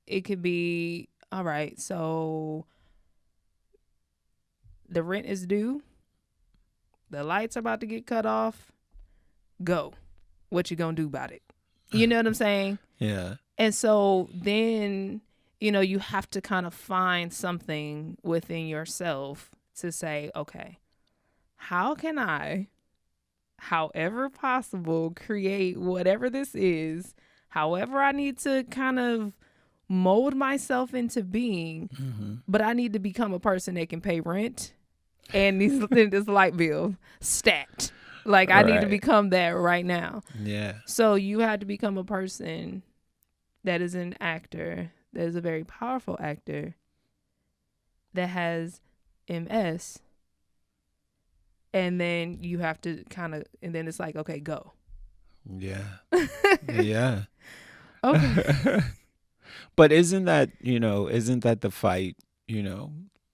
Speaker 1: it could be, all right, so the rent is due. The lights are about to get cut off. Go. What you gonna do about it? You know what I'm saying?
Speaker 3: Yeah.
Speaker 1: And so then, you have to kind of find something within yourself to say, okay, how can I, however possible, create whatever this is, however I need to kind of mold myself into being, but I need to become a person that can pay rent and this light bill stacked. Like I need to become that right now.
Speaker 3: Yeah.
Speaker 1: So you have to become a person that is an actor, that is a very powerful actor, that has MS, and then you have to and then it's like, okay, go.
Speaker 3: Yeah. Yeah.
Speaker 1: Okay.
Speaker 3: But isn't that the fight,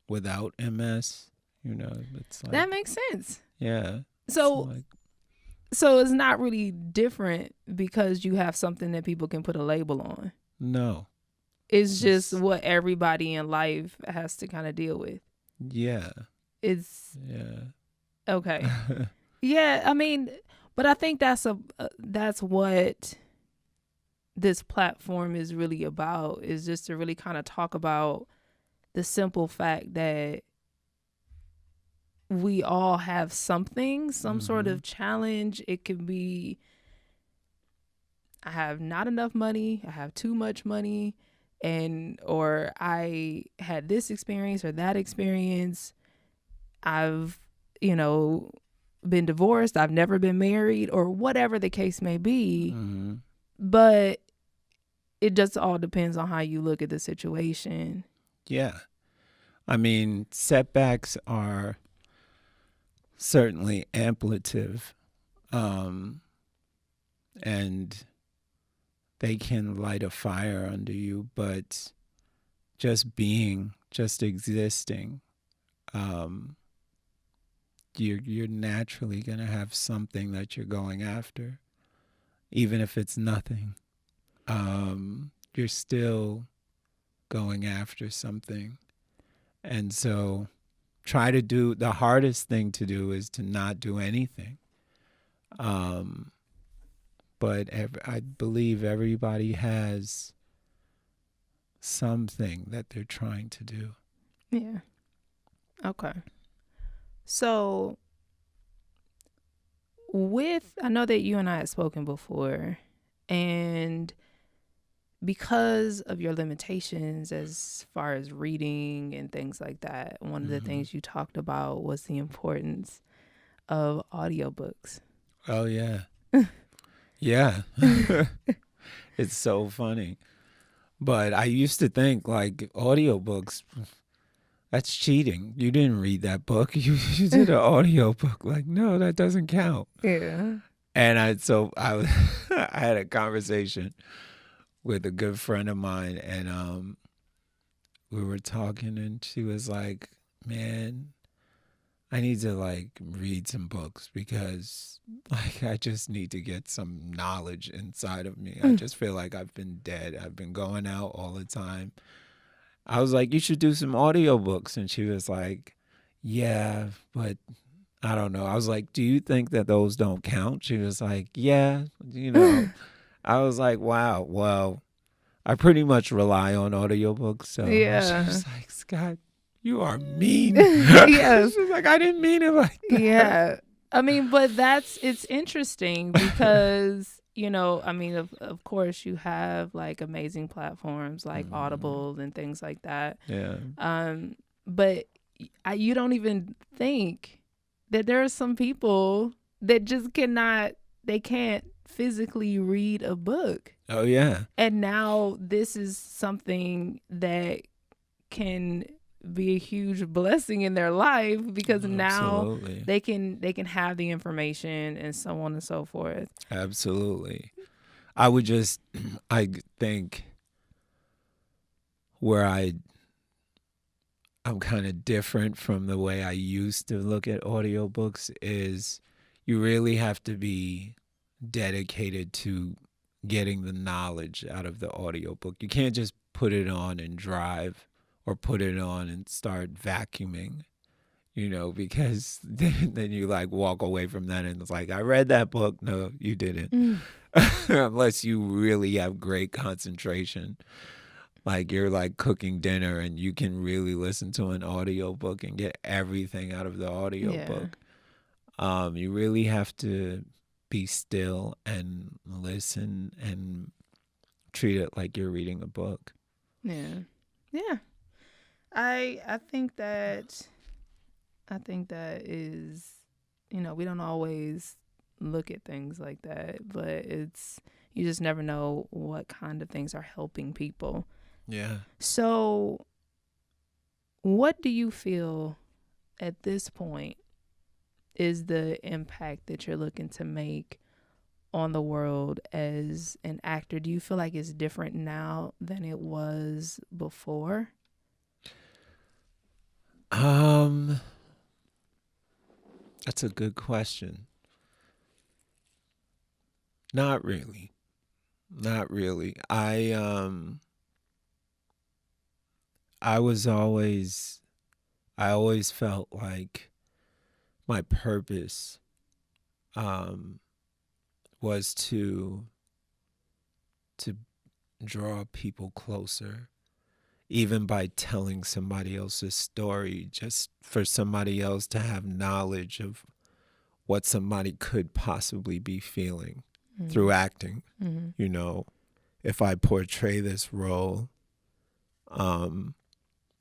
Speaker 3: without MS? It's like,
Speaker 1: that makes sense.
Speaker 3: Yeah.
Speaker 1: So it's not really different because you have something that people can put a label on.
Speaker 3: No.
Speaker 1: It's just what everybody in life has to kind of deal with.
Speaker 3: Yeah.
Speaker 1: Okay. Yeah, I mean, but I think that's what this platform is really about, is just to really kind of talk about the simple fact that we all have something, some sort of challenge. It could be, I have not enough money, I have too much money, or I had this experience or that experience. I've, been divorced, I've never been married, or whatever the case may be. But it just all depends on how you look at the situation.
Speaker 3: Yeah. I mean, setbacks are certainly amplitive, and they can light a fire under you, but just being, just existing, you're naturally going to have something that you're going after, even if it's nothing. You're still going after something. And so the hardest thing to do is to not do anything. But I believe everybody has something that they're trying to do.
Speaker 1: Yeah. Okay. So I know that you and I had spoken before, and because of your limitations as far as reading and things like that, one of the things you talked about was the importance of audiobooks.
Speaker 3: Oh, yeah. Yeah. It's so funny. But I used to think like audiobooks, that's cheating. You didn't read that book. You did an audiobook. Like, no, that doesn't count.
Speaker 1: Yeah.
Speaker 3: And I I had a conversation with a good friend of mine, and we were talking, and she was like, man, I need to like read some books because like I just need to get some knowledge inside of me. I just feel like I've been dead. I've been going out all the time. I was like, you should do some audiobooks. And she was like, yeah, but I don't know. I was like, do you think that those don't count? She was like, yeah, I was like, wow, well, I pretty much rely on audiobooks. So
Speaker 1: Yeah.
Speaker 3: she was like, Scott, you are mean.
Speaker 1: Yes.
Speaker 3: She's like, I didn't mean it like that.
Speaker 1: Yeah. I mean, but it's interesting because, I mean, of course you have like amazing platforms like Audible and things like that.
Speaker 3: Yeah.
Speaker 1: But you don't even think that there are some people that just can't physically read a book.
Speaker 3: Oh, yeah.
Speaker 1: And now this is something that can be a huge blessing in their life because now they can have the information and so on and so forth.
Speaker 3: Absolutely. I think where I'm kind of different from the way I used to look at audiobooks is you really have to be dedicated to getting the knowledge out of the audiobook. You can't just put it on and drive or put it on and start vacuuming, because then you like walk away from that and it's like, I read that book. No, you didn't. Unless you really have great concentration. Like you're like cooking dinner and you can really listen to an audiobook and get everything out of the audiobook. Yeah. You really have to be still and listen and treat it like you're reading a book.
Speaker 1: Yeah. Yeah. I think that is, we don't always look at things like that, but you just never know what kind of things are helping people.
Speaker 3: Yeah.
Speaker 1: So what do you feel at this point is the impact that you're looking to make on the world as an actor? Do you feel like it's different now than it was before?
Speaker 3: That's a good question. Not really. I always felt like my purpose was to draw people closer, even by telling somebody else's story, just for somebody else to have knowledge of what somebody could possibly be feeling through acting. If I portray this role,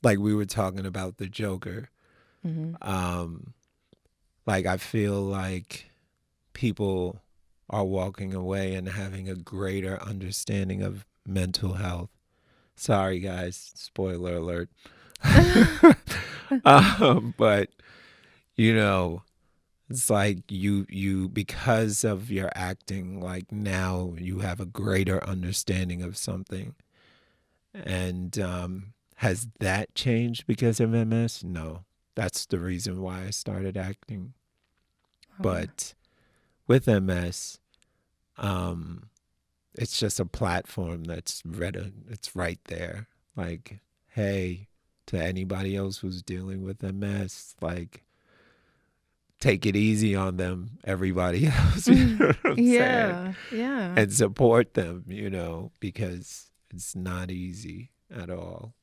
Speaker 3: like we were talking about the Joker, like I feel like people are walking away and having a greater understanding of mental health. Sorry, guys, spoiler alert. But, It's like you because of your acting, like now you have a greater understanding of something. And has that changed because of MS? No. That's the reason why I started acting. But with MS, it's just a platform that's it's right there. Like, hey, to anybody else who's dealing with MS, like, take it easy on them, everybody else. You know what I'm saying?
Speaker 1: Yeah.
Speaker 3: And support them, because it's not easy at all.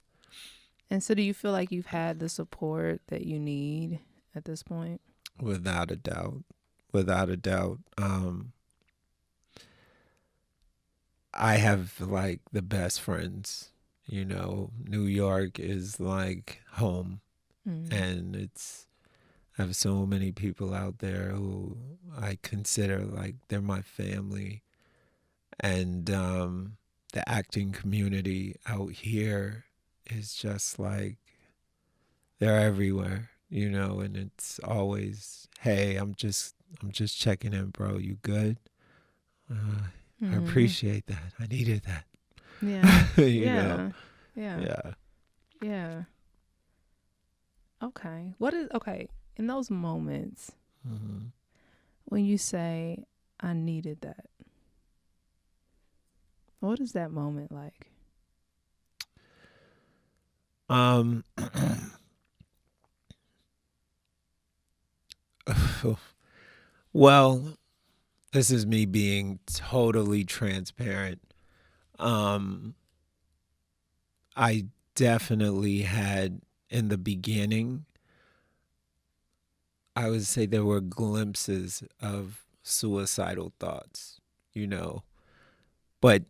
Speaker 1: And so do you feel like you've had the support that you need at this point?
Speaker 3: Without a doubt. Without a doubt. I have like the best friends. New York is like home. And I have so many people out there who I consider like they're my family. And the acting community out here is just like, they're everywhere, and it's always, hey, I'm just checking in, bro. You good? I appreciate that. I needed that.
Speaker 1: Yeah.
Speaker 3: you know?
Speaker 1: Yeah. Okay. In those moments when you say, I needed that, what is that moment like?
Speaker 3: Well, this is me being totally transparent. I definitely had, in the beginning, I would say there were glimpses of suicidal thoughts, But,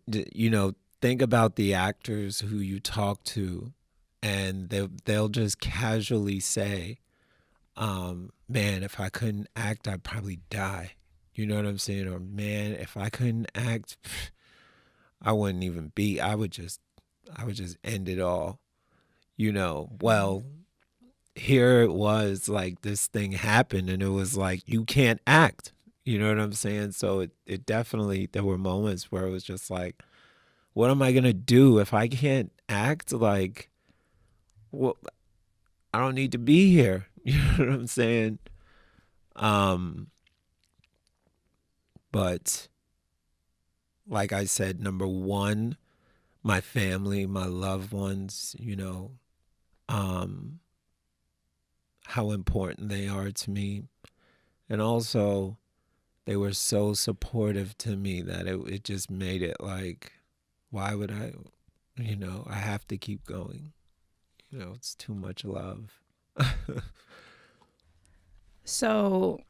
Speaker 3: think about the actors who you talk to, and they'll just casually say, man, if I couldn't act, I'd probably die. You know what I'm saying? Or, man, if I couldn't act, I wouldn't even be. I would just end it all. Well, here it was like this thing happened, and it was like, you can't act. You know what I'm saying? So it definitely, there were moments where it was just like, what am I going to do if I can't act? Like, well, I don't need to be here. You know what I'm saying? But like I said, number one, my family, my loved ones, how important they are to me. And also, they were so supportive to me that it just made it like, why would I have to keep going. It's too much love.
Speaker 1: So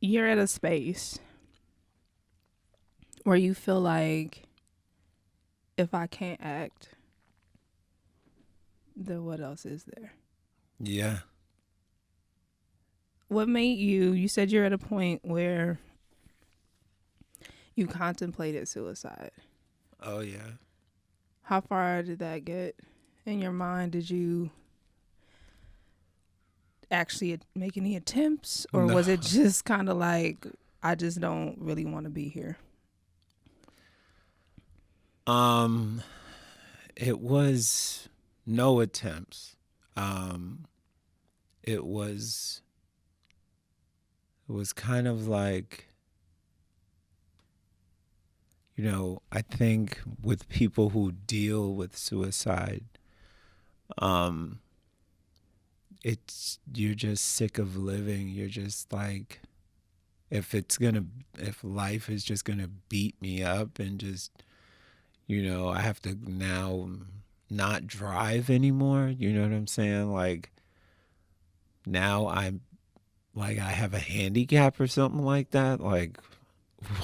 Speaker 1: you're at a space where you feel like, if I can't act, then what else is there?
Speaker 3: Yeah.
Speaker 1: What made you said you're at a point where you contemplated suicide.
Speaker 3: Oh, yeah.
Speaker 1: How far did that get in your mind? Did you actually make any attempts, or
Speaker 3: No.
Speaker 1: was it just kind of like, I just don't really want to be here?
Speaker 3: It was no attempts. It was kind of like, I think with people who deal with suicide, you're just sick of living. You're just like, if life is just gonna beat me up and just, I have to now not drive anymore. You know what I'm saying? Like, now I'm like, I have a handicap or something like that. Like,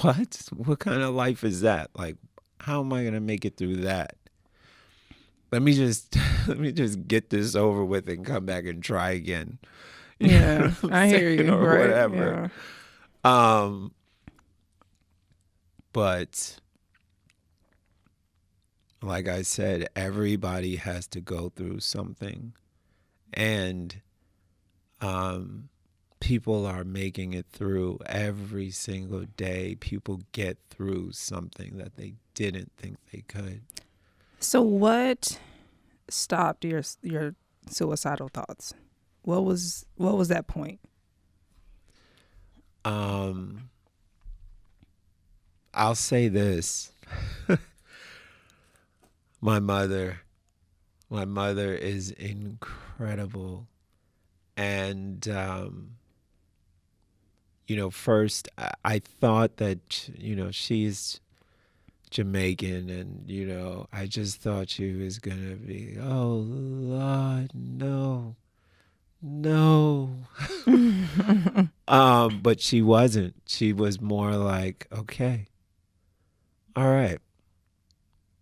Speaker 3: what kind of life is that? Like, how am I gonna make it through that? Let me just get this over with and come back and try again.
Speaker 1: Yeah, I hear you.
Speaker 3: Or
Speaker 1: right?
Speaker 3: whatever.
Speaker 1: Yeah.
Speaker 3: But like I said, everybody has to go through something. And people are making it through every single day. People get through something that they didn't think they could.
Speaker 1: So what stopped your suicidal thoughts? What was that point?
Speaker 3: I'll say this. My mother is incredible. And, first I thought that, she's Jamaican, and, I just thought she was going to be, oh, Lord, no. But she wasn't. She was more like, okay, all right,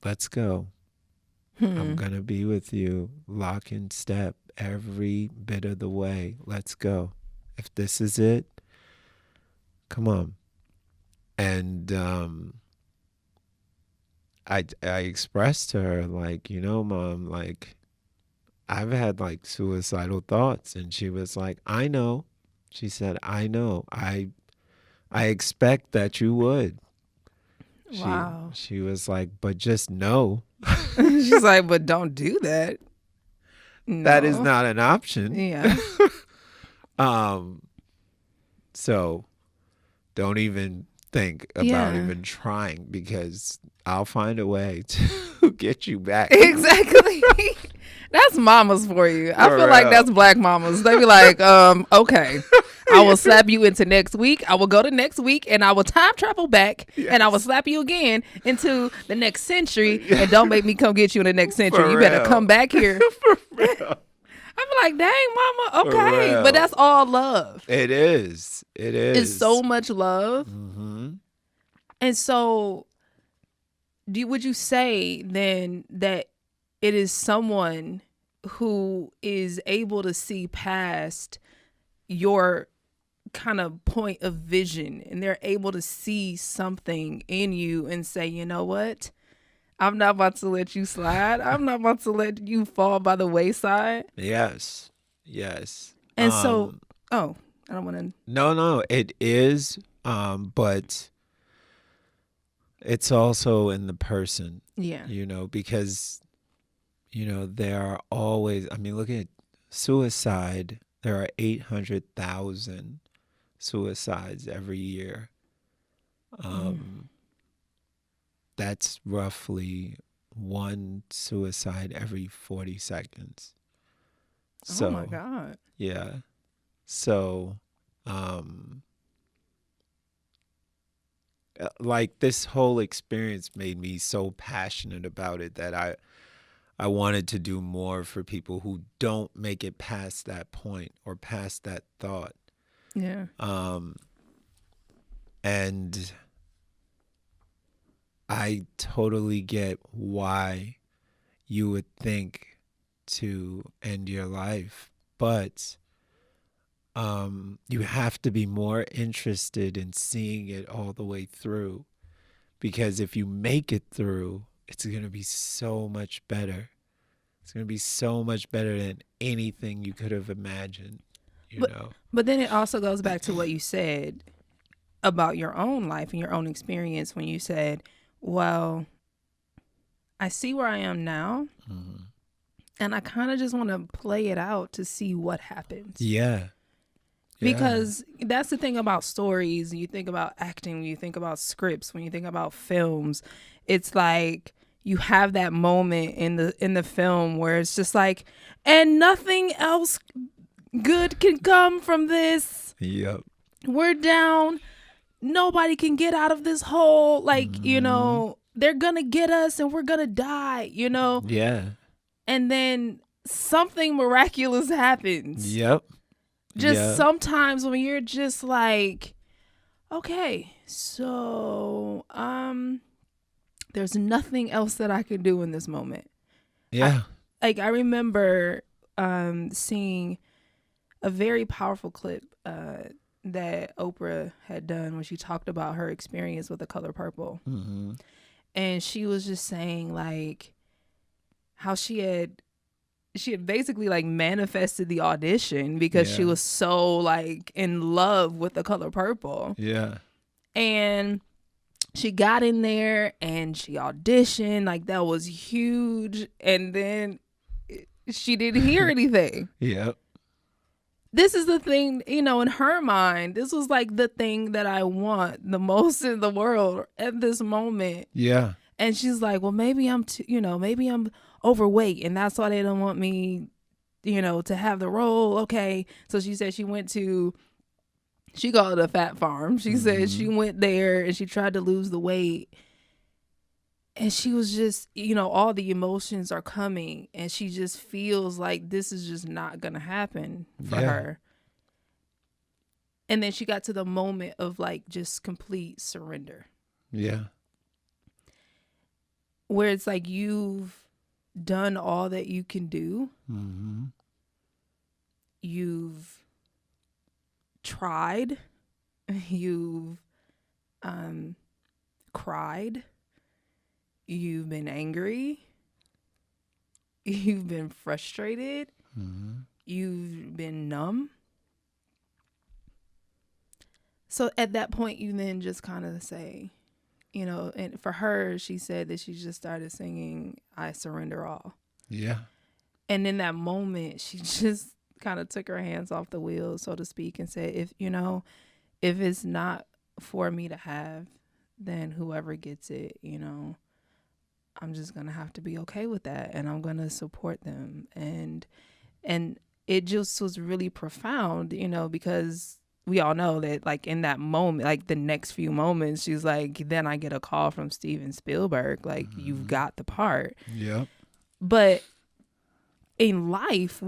Speaker 3: let's go. I'm going to be with you, lock in step every bit of the way. Let's go. If this is it, come on. And I expressed to her, like, Mom, like, I've had, like, suicidal thoughts. And she was like, I know. She said, I know. I expect that you would.
Speaker 1: Wow.
Speaker 3: She was like, but just know.
Speaker 1: She's like, but don't do that. No.
Speaker 3: That is not an option.
Speaker 1: Yeah.
Speaker 3: So don't even think about even trying, because I'll find a way to get you back.
Speaker 1: Exactly. That's mamas for you. I feel like that's black mamas. They be like, okay, I will slap you into next week. I will go to next week and I will time travel back and I will slap you again into the next century, and don't make me come get you in the next century. You better come back here. I'm like, dang, mama, okay. But that's all love.
Speaker 3: It is.
Speaker 1: It's so much love.
Speaker 3: Mm-hmm.
Speaker 1: And so would you say then that it is someone who is able to see past your kind of point of vision, and they're able to see something in you and say, you know what? I'm not about to let you slide. I'm not about to let you fall by the wayside.
Speaker 3: Yes.
Speaker 1: And so, I don't want to.
Speaker 3: No, it is. But it's also in the person.
Speaker 1: Yeah.
Speaker 3: Because, there are always, look at suicide. There are 800,000 suicides every year. That's roughly one suicide every 40 seconds. So,
Speaker 1: oh my God.
Speaker 3: Yeah. So, like, this whole experience made me so passionate about it that I wanted to do more for people who don't make it past that point or past that thought.
Speaker 1: Yeah.
Speaker 3: And I totally get why you would think to end your life, but you have to be more interested in seeing it all the way through, because if you make it through, it's going to be so much better. It's going to be so much better than anything you could have imagined, you know.
Speaker 1: But then it also goes back to what you said about your own life and your own experience when you said, well, I see where I am now, and I kind of just want to play it out to see what happens.
Speaker 3: Yeah.
Speaker 1: Because that's the thing about stories. You think about acting, you think about scripts, when you think about films, it's like you have that moment in the film where it's just like, and nothing else good can come from this.
Speaker 3: Yep.
Speaker 1: We're down. Nobody can get out of this hole. Like, they're going to get us and we're going to die,
Speaker 3: Yeah.
Speaker 1: And then something miraculous happens.
Speaker 3: Yep.
Speaker 1: Sometimes when you're just like, okay, so there's nothing else that I can do in this moment.
Speaker 3: Yeah.
Speaker 1: I remember seeing a very powerful clip that Oprah had done when she talked about her experience with The Color Purple.
Speaker 3: Mm-hmm.
Speaker 1: And she was just saying, like, how she she had basically like manifested the audition because she
Speaker 3: Yeah.
Speaker 1: was so like in love with The Color Purple.
Speaker 3: Yeah.
Speaker 1: And she got in there and she auditioned. Like, that was huge. And then she didn't hear anything.
Speaker 3: Yep.
Speaker 1: This is the thing, you know, in her mind, this was like the thing that I want the most in the world at this moment.
Speaker 3: Yeah.
Speaker 1: And she's like, well, maybe I'm maybe I'm overweight and that's why they don't want me, you know, to have the role. Okay. So she said she called it a fat farm. She said she went there and she tried to lose the weight. And she was just, you know, all the emotions are coming and she just feels like this is just not going to happen for her. And then she got to the moment of like just complete surrender.
Speaker 3: Yeah.
Speaker 1: Where it's like you've done all that you can do.
Speaker 3: Mm-hmm.
Speaker 1: You've tried. You've cried. You've been angry. You've been frustrated.
Speaker 3: Mm-hmm.
Speaker 1: You've been numb. So at that point, you then just kind of say, you know, and for her, she said that she just started singing, I Surrender All.
Speaker 3: Yeah.
Speaker 1: And in that moment, she just kind of took her hands off the wheel, so to speak, and said, if it's not for me to have, then whoever gets it, you know, I'm just going to have to be okay with that. And I'm going to support them. And it just was really profound, you know, because we all know that like in that moment, like the next few moments, she's like, then I get a call from Steven Spielberg, like, you've got the part.
Speaker 3: Yep.
Speaker 1: But in life,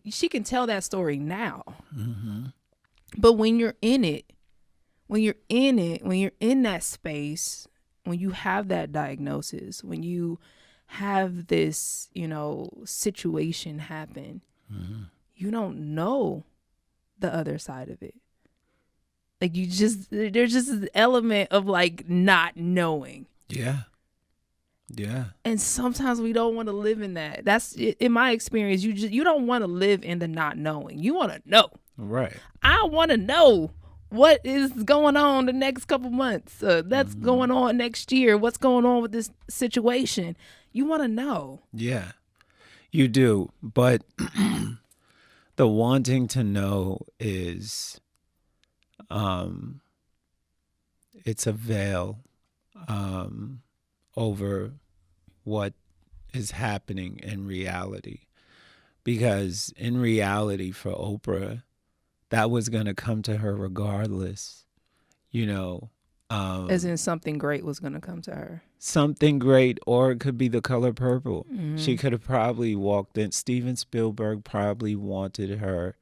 Speaker 1: she can tell that story now.
Speaker 3: Mm-hmm.
Speaker 1: But when you're in it, when you're in that space, when you have that diagnosis, when you have this, you know, situation happen, you don't know the other side of it. Like there's just an element of like not knowing.
Speaker 3: Yeah. Yeah.
Speaker 1: And sometimes we don't want to live in that. That's in my experience. You don't want to live in the not knowing. You want to know.
Speaker 3: Right.
Speaker 1: I want to know what is going on the next couple months. That's going on next year. What's going on with this situation? You want to know.
Speaker 3: Yeah, you do. But the wanting to know is, it's a veil over what is happening in reality. Because in reality for Oprah, that was going to come to her regardless, you know.
Speaker 1: As in something great was going to come to her.
Speaker 3: Something great, or it could be The Color Purple. Mm-hmm. She could have probably walked in. Steven Spielberg probably wanted her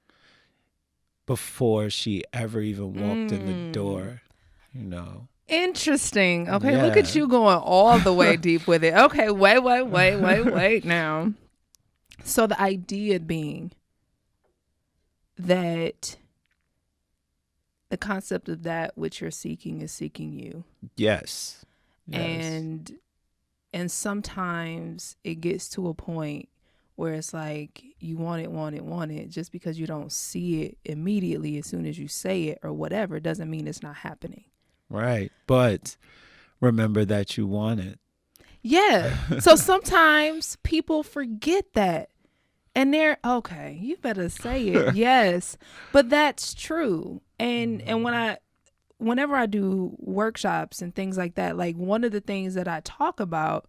Speaker 3: before she ever even walked in the door, you know.
Speaker 1: Interesting. Okay, look at you going all the way deep with it. Okay, wait now. So the idea being that the concept of that which you're seeking is seeking you.
Speaker 3: Yes.
Speaker 1: And sometimes it gets to a point where it's like you want it. Just because you don't see it immediately as soon as you say it or whatever doesn't mean it's not happening.
Speaker 3: Right. But remember that you want it.
Speaker 1: Yeah. So sometimes people forget that. And they're, okay, you better say it. Yes. But that's true. And whenever I do workshops and things like that, like one of the things that I talk about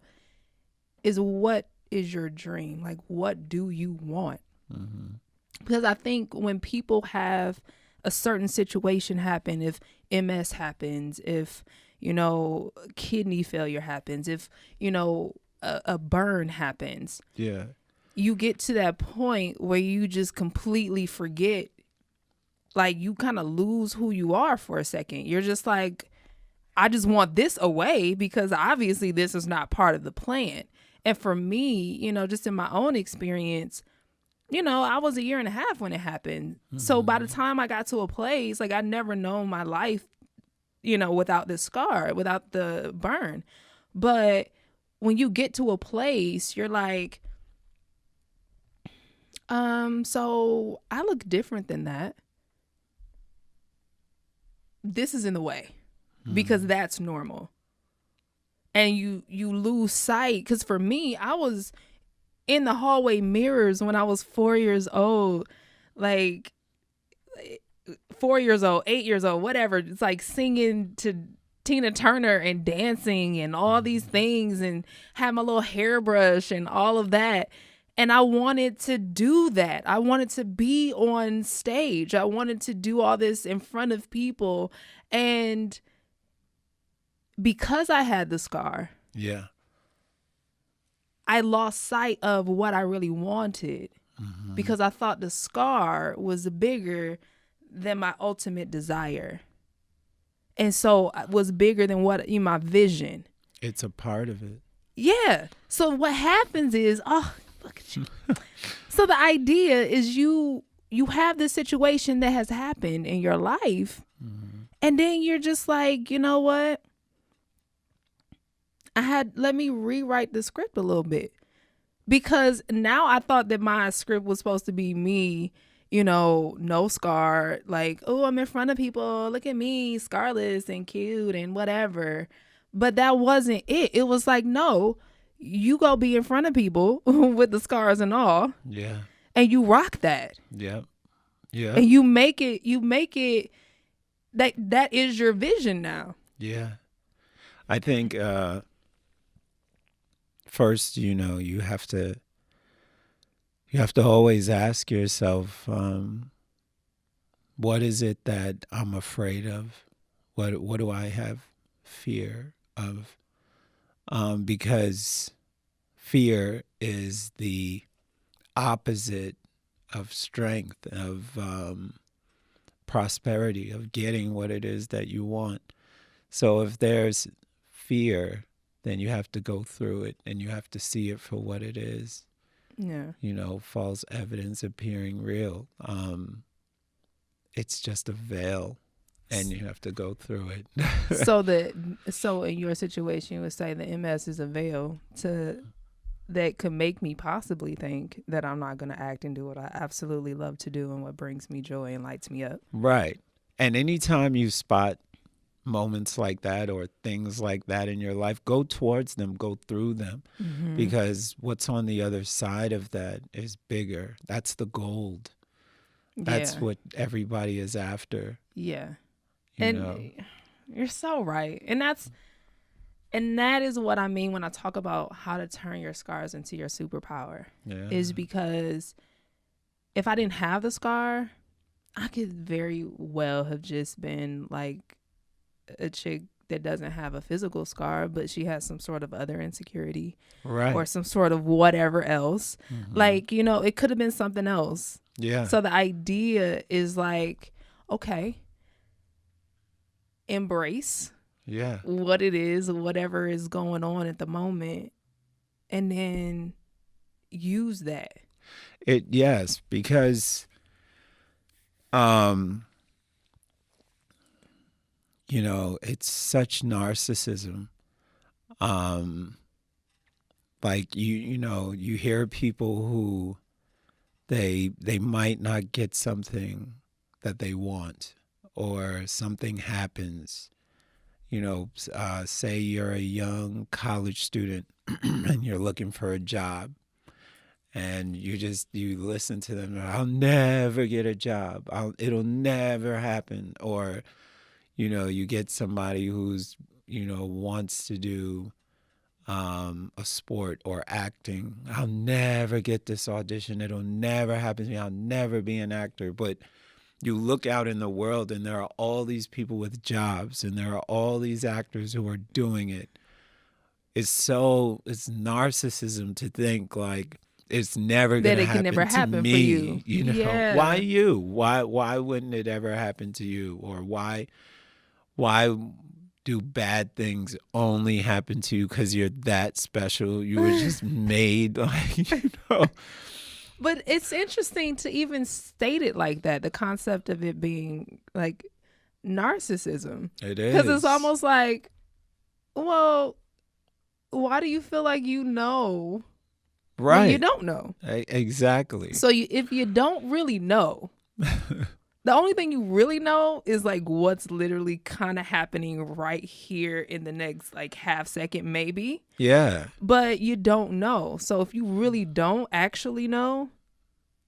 Speaker 1: is what is your dream? Like, what do you want? Mm-hmm. Because I think when people have a certain situation happen, if MS happens, if, you know, kidney failure happens, if, you know, a burn happens.
Speaker 3: Yeah.
Speaker 1: You get to that point where you just completely forget, like you kind of lose who you are for a second. You're just like, I just want this away because obviously this is not part of the plan. And for me, you know, just in my own experience, you know, I was 1.5 years when it happened. Mm-hmm. So by the time I got to a place, like I'd never known my life, you know, without this scar, without the burn. But when you get to a place, you're like, So I look different than that. This is in the way because that's normal. And you lose sight, because for me, I was in the hallway mirrors when I was 4 years old, like 4 years old, 8 years old, whatever. It's like singing to Tina Turner and dancing and all these things and have my little hairbrush and all of that. And I wanted to do that. I wanted to be on stage. I wanted to do all this in front of people. And because I had the scar,
Speaker 3: Yeah.
Speaker 1: I lost sight of what I really wanted because I thought the scar was bigger than my ultimate desire. And so it was bigger than what my vision.
Speaker 3: It's a part of it.
Speaker 1: Yeah. So what happens is, oh, look at you. So the idea is you have this situation that has happened in your life, and then you're just like, you know what? Let me rewrite the script a little bit, because now I thought that my script was supposed to be me, no scar, like, oh, I'm in front of people, look at me, scarless and cute and whatever. But that wasn't it. It was like, no, you go be in front of people with the scars and all.
Speaker 3: Yeah.
Speaker 1: And you rock that.
Speaker 3: Yeah. Yeah.
Speaker 1: And you make it that is your vision now.
Speaker 3: Yeah. I think first, you have to always ask yourself, what is it that I'm afraid of? What do I have fear of? Because fear is the opposite of strength, of prosperity, of getting what it is that you want. So if there's fear, then you have to go through it and you have to see it for what it is.
Speaker 1: Yeah.
Speaker 3: False evidence appearing real. It's just a veil, and you have to go through it.
Speaker 1: So in your situation, you would say the MS is a veil that could make me possibly think that I'm not going to act and do what I absolutely love to do and what brings me joy and lights me up.
Speaker 3: Right. And anytime you spot moments like that or things like that in your life, go towards them, go through them, because what's on the other side of that is bigger. That's the gold. That's what everybody is after.
Speaker 1: Yeah. You're so right. And that is what I mean when I talk about how to turn your scars into your superpower.
Speaker 3: Yeah.
Speaker 1: Is because if I didn't have the scar, I could very well have just been like a chick that doesn't have a physical scar, but she has some sort of other insecurity,
Speaker 3: right,
Speaker 1: or some sort of whatever else. Like, it could have been something else.
Speaker 3: Yeah.
Speaker 1: So the idea is like, okay, embrace what it is, whatever is going on at the moment, and then use that.
Speaker 3: Yes, because it's such narcissism. Like you hear people who they might not get something that they want, or something happens. Say you're a young college student and you're looking for a job, and you listen to them, I'll never get a job, it'll never happen. Or you get somebody who's wants to do a sport or acting, I'll never get this audition, it'll never happen to me, I'll never be an actor. But you look out in the world and there are all these people with jobs, and there are all these actors who are doing it. It's narcissism to think like it's never going to happen,
Speaker 1: never happen
Speaker 3: to me.
Speaker 1: For you. Yeah.
Speaker 3: Why you? Why wouldn't it ever happen to you? Or why do bad things only happen to you because you're that special? You were just made
Speaker 1: But it's interesting to even state it like that, the concept of it being like narcissism.
Speaker 3: It is.
Speaker 1: Because it's almost like, well, why do you feel like
Speaker 3: Right.
Speaker 1: You don't know.
Speaker 3: Exactly.
Speaker 1: So if you don't really know, the only thing you really know is like what's literally kind of happening right here in the next like half second, maybe.
Speaker 3: Yeah.
Speaker 1: But you don't know. So if you really don't actually know,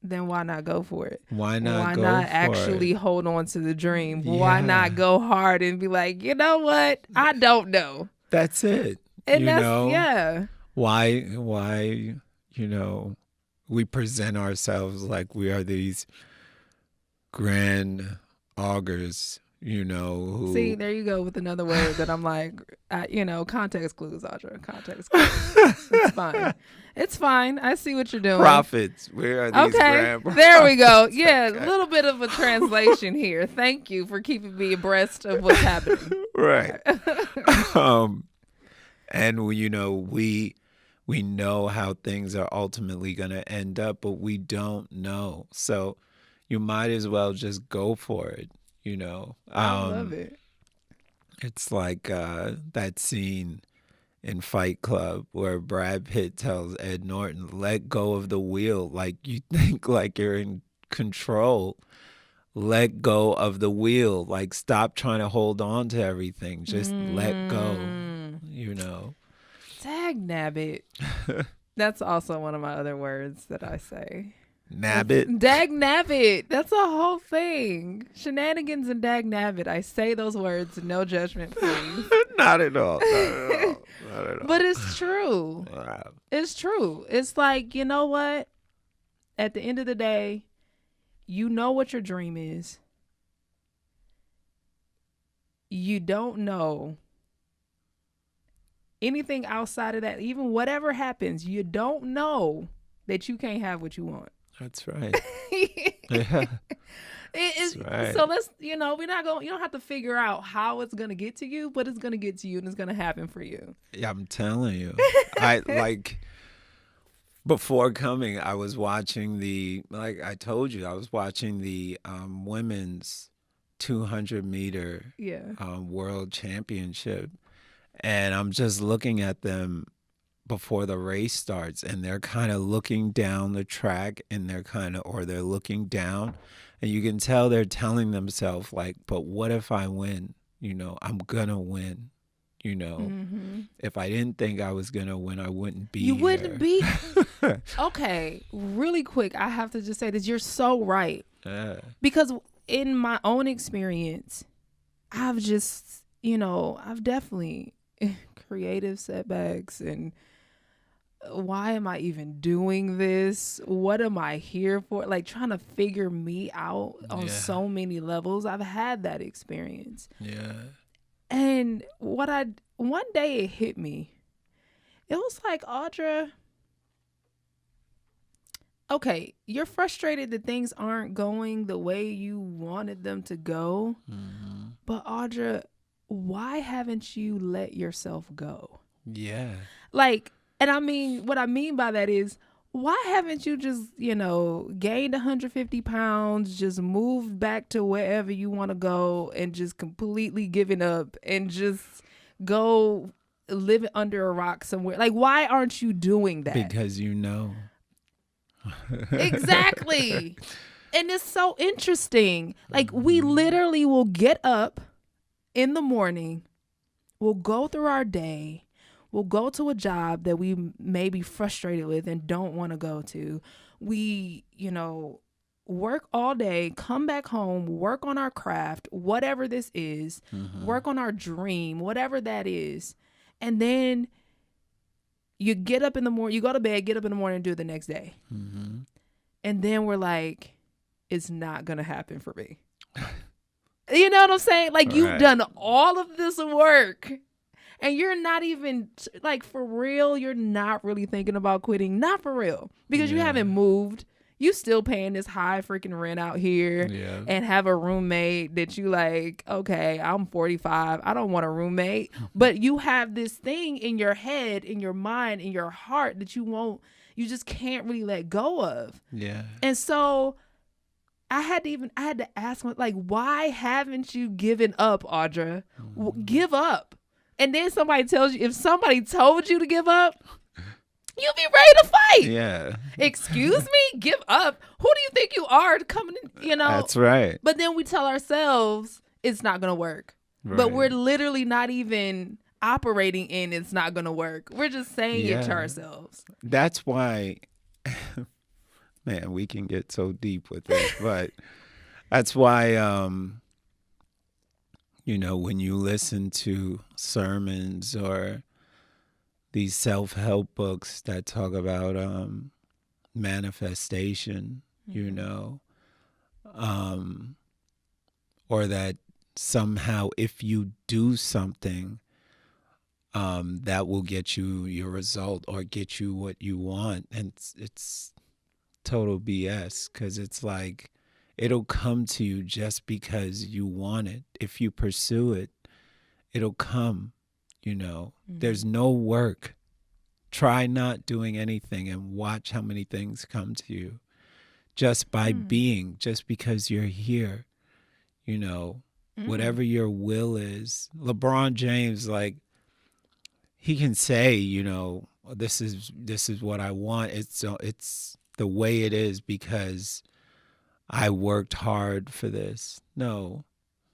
Speaker 1: then why not go for it?
Speaker 3: Why not
Speaker 1: actually
Speaker 3: it?
Speaker 1: hold on to the dream?
Speaker 3: Yeah.
Speaker 1: Why not go hard and be like, you know what? I don't know.
Speaker 3: That's it.
Speaker 1: And
Speaker 3: Why, we present ourselves like we are these grand augurs, who...
Speaker 1: See, there you go with another word that I'm like, context clues, Audra. Context clues. It's fine. It's fine. I see what you're doing.
Speaker 3: Prophets. Where are these grand...
Speaker 1: There we go. Yeah, a little bit of a translation here. Thank you for keeping me abreast of what's happening.
Speaker 3: Right. And, we know how things are ultimately going to end up, but we don't know. So you might as well just go for it,
Speaker 1: I love it.
Speaker 3: It's like that scene in Fight Club where Brad Pitt tells Ed Norton, let go of the wheel. Like, you think like you're in control. Let go of the wheel. Like, stop trying to hold on to everything. Just let go,
Speaker 1: Dag nabbit. That's also one of my other words that I say.
Speaker 3: Nabbit?
Speaker 1: Dag nabbit. That's a whole thing. Shenanigans and dag nabbit. I say those words. No judgment, please.
Speaker 3: Not at all. Not at all.
Speaker 1: But it's true.
Speaker 3: Wow.
Speaker 1: It's true. It's like, you know what? At the end of the day, you know what your dream is. You don't know anything outside of that. Even whatever happens, you don't know that you can't have what you want.
Speaker 3: That's right. Yeah.
Speaker 1: That's right. So let's, we're not going, you don't have to figure out how it's going to get to you, but it's going to get to you and it's going to happen for you.
Speaker 3: Yeah, I'm telling you. Before coming, I was watching I told you, I was watching the women's 200 meter world championship. And I'm just looking at them before the race starts, and they're kind of looking down the track, and they're looking down, and you can tell they're telling themselves like, but what if I win? I'm gonna win. If I didn't think I was gonna win, I wouldn't be here.
Speaker 1: Wouldn't be. Okay, really quick, I have to just say that you're so right. Because in my own experience, I've just, I've definitely creative setbacks and why am I even doing this? What am I here for? Like trying to figure me out on so many levels. I've had that experience.
Speaker 3: Yeah.
Speaker 1: And one day it hit me. It was like, Audra, okay, you're frustrated that things aren't going the way you wanted them to go. Mm-hmm. But Audra, why haven't you let yourself go?
Speaker 3: Yeah.
Speaker 1: And I mean, what I mean by that is, why haven't you just, gained 150 pounds, just moved back to wherever you want to go and just completely given up and just go live under a rock somewhere? Like, why aren't you doing that?
Speaker 3: Because
Speaker 1: Exactly. And it's so interesting. Like, we literally will get up in the morning, we'll go through our day, we'll go to a job that we may be frustrated with and don't want to go to. We, work all day, come back home, work on our craft, whatever this is, work on our dream, whatever that is. And then you get up in the morning, you go to bed, get up in the morning and do it the next day. Mm-hmm. And then we're like, it's not going to happen for me. You know what I'm saying? Like, you've done all of this work and you're not even, like, for real, you're not really thinking about quitting. Not for real. Because you haven't moved. You still paying this high freaking rent out here and have a roommate that you like, okay, I'm 45. I don't want a roommate. But you have this thing in your head, in your mind, in your heart that you just can't really let go of. Yeah. And so I had to ask, like, why haven't you given up, Audra? Give up. And then if somebody told you to give up, you'll be ready to
Speaker 3: Yeah.
Speaker 1: Excuse me? Give up. Who do you think you are coming in,
Speaker 3: That's right.
Speaker 1: But then we tell ourselves it's not going to work.
Speaker 3: Right.
Speaker 1: But we're literally not even operating in it's not going to work. We're just saying it to ourselves.
Speaker 3: That's why, man, we can get so deep with it. But that's why, when you listen to sermons or these self-help books that talk about manifestation, or that somehow if you do something, that will get you your result or get you what you want. And it's total BS, because it's like it'll come to you just because you want it. If you pursue it, it'll come, There's no work. Try not doing anything and watch how many things come to you just by being, just because you're here, whatever your will is. LeBron James, like, he can say, this is what I want. It's the way it is because I worked hard for this. No,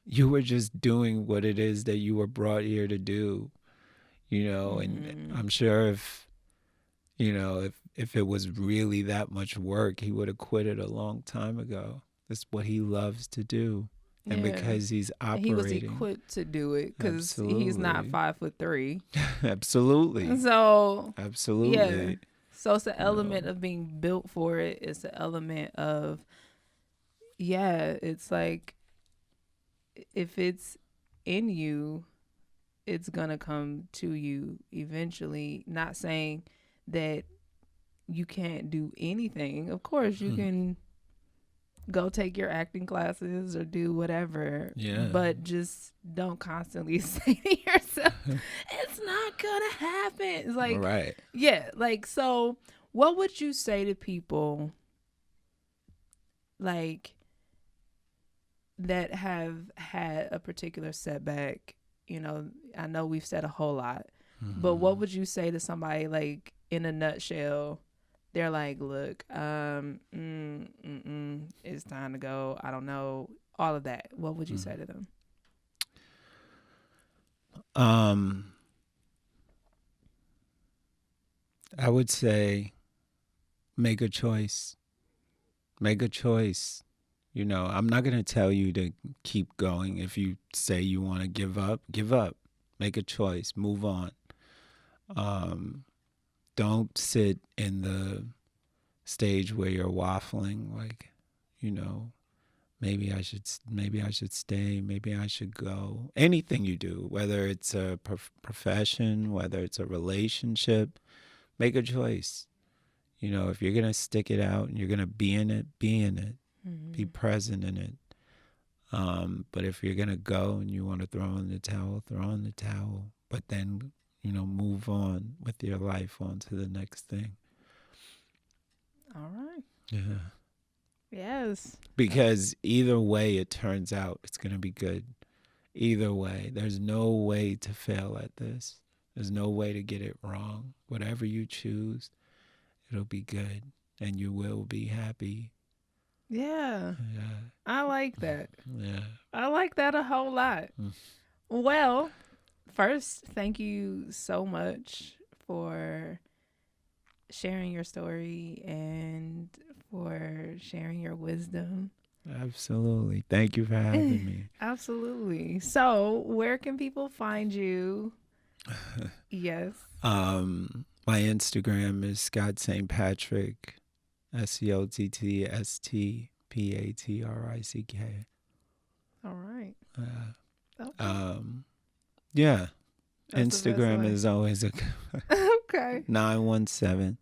Speaker 3: you were just doing what it is that you were brought here to do, and I'm sure if it was really that much work, he would have quit it a long time ago. That's what he loves to do. And because he's operating. He was
Speaker 1: equipped to do it because he's not 5'3".
Speaker 3: Absolutely.
Speaker 1: So.
Speaker 3: Absolutely.
Speaker 1: Yeah. So it's an element of being built for it. It's an element of, it's like, if it's in you, it's going to come to you eventually. Not saying that you can't do anything. Of course, you can go take your acting classes or do whatever.
Speaker 3: Yeah.
Speaker 1: But just don't constantly say to yourself, it's not gonna happen. It's like,
Speaker 3: right.
Speaker 1: Yeah. Like, so what would you say to people like that have had a particular setback? I know we've said a whole lot, but what would you say to somebody, like, in a nutshell? They're like, look, it's time to go. I don't know. All of that. What would you say to them?
Speaker 3: I would say make a choice. Make a choice. I'm not going to tell you to keep going. If you say you want to give up, give up. Make a choice. Move on. Don't sit in the stage where you're waffling, like, maybe I should stay, maybe I should go. Anything you do, whether it's a profession, whether it's a relationship, make a choice. If you're going to stick it out and you're going to be in it, be in it. Mm-hmm. Be present in it. But if you're going to go and you want to throw in the towel, throw in the towel. But then, move on with your life on to the next thing.
Speaker 1: All right.
Speaker 3: Yeah.
Speaker 1: Yes.
Speaker 3: Because either way it turns out, it's going to be good. Either way. There's no way to fail at this. There's no way to get it wrong. Whatever you choose, it'll be good. And you will be happy.
Speaker 1: Yeah. I like that.
Speaker 3: Yeah.
Speaker 1: I like that a whole lot. Well, first, thank you so much for sharing your story and for sharing your wisdom.
Speaker 3: Absolutely. Thank you for having me.
Speaker 1: Absolutely. So, where can people find you? Yes.
Speaker 3: My Instagram is Scott St. Patrick, SCOTTSTPATRICK.
Speaker 1: All right.
Speaker 3: Okay. Yeah. That's Instagram is always a
Speaker 1: okay.
Speaker 3: 917.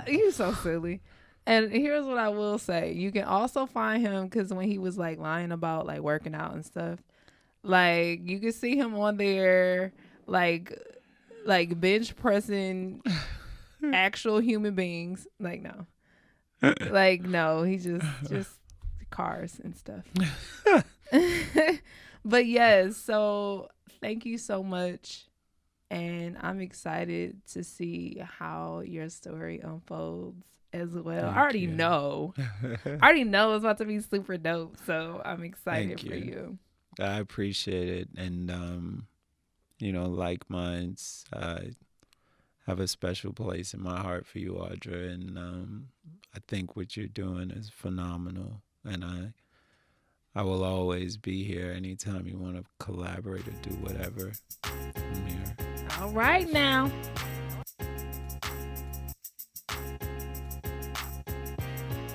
Speaker 1: You so silly. And here's what I will say. You can also find him because when he was like lying about like working out and stuff, like you can see him on there like bench pressing actual human beings. Like no. Like no, he just cars and stuff. But yes, so thank you so much And I'm excited to see how your story unfolds as well.
Speaker 3: Thank
Speaker 1: I already
Speaker 3: you.
Speaker 1: know. I already know it's about to be super dope. So I'm excited
Speaker 3: Thank
Speaker 1: for
Speaker 3: you.
Speaker 1: you.
Speaker 3: I appreciate it. And, like minds, have a special place in my heart for you, Audra. And I think what you're doing is phenomenal. And I will always be here anytime you want to collaborate or do whatever. I'm here.
Speaker 1: All right now.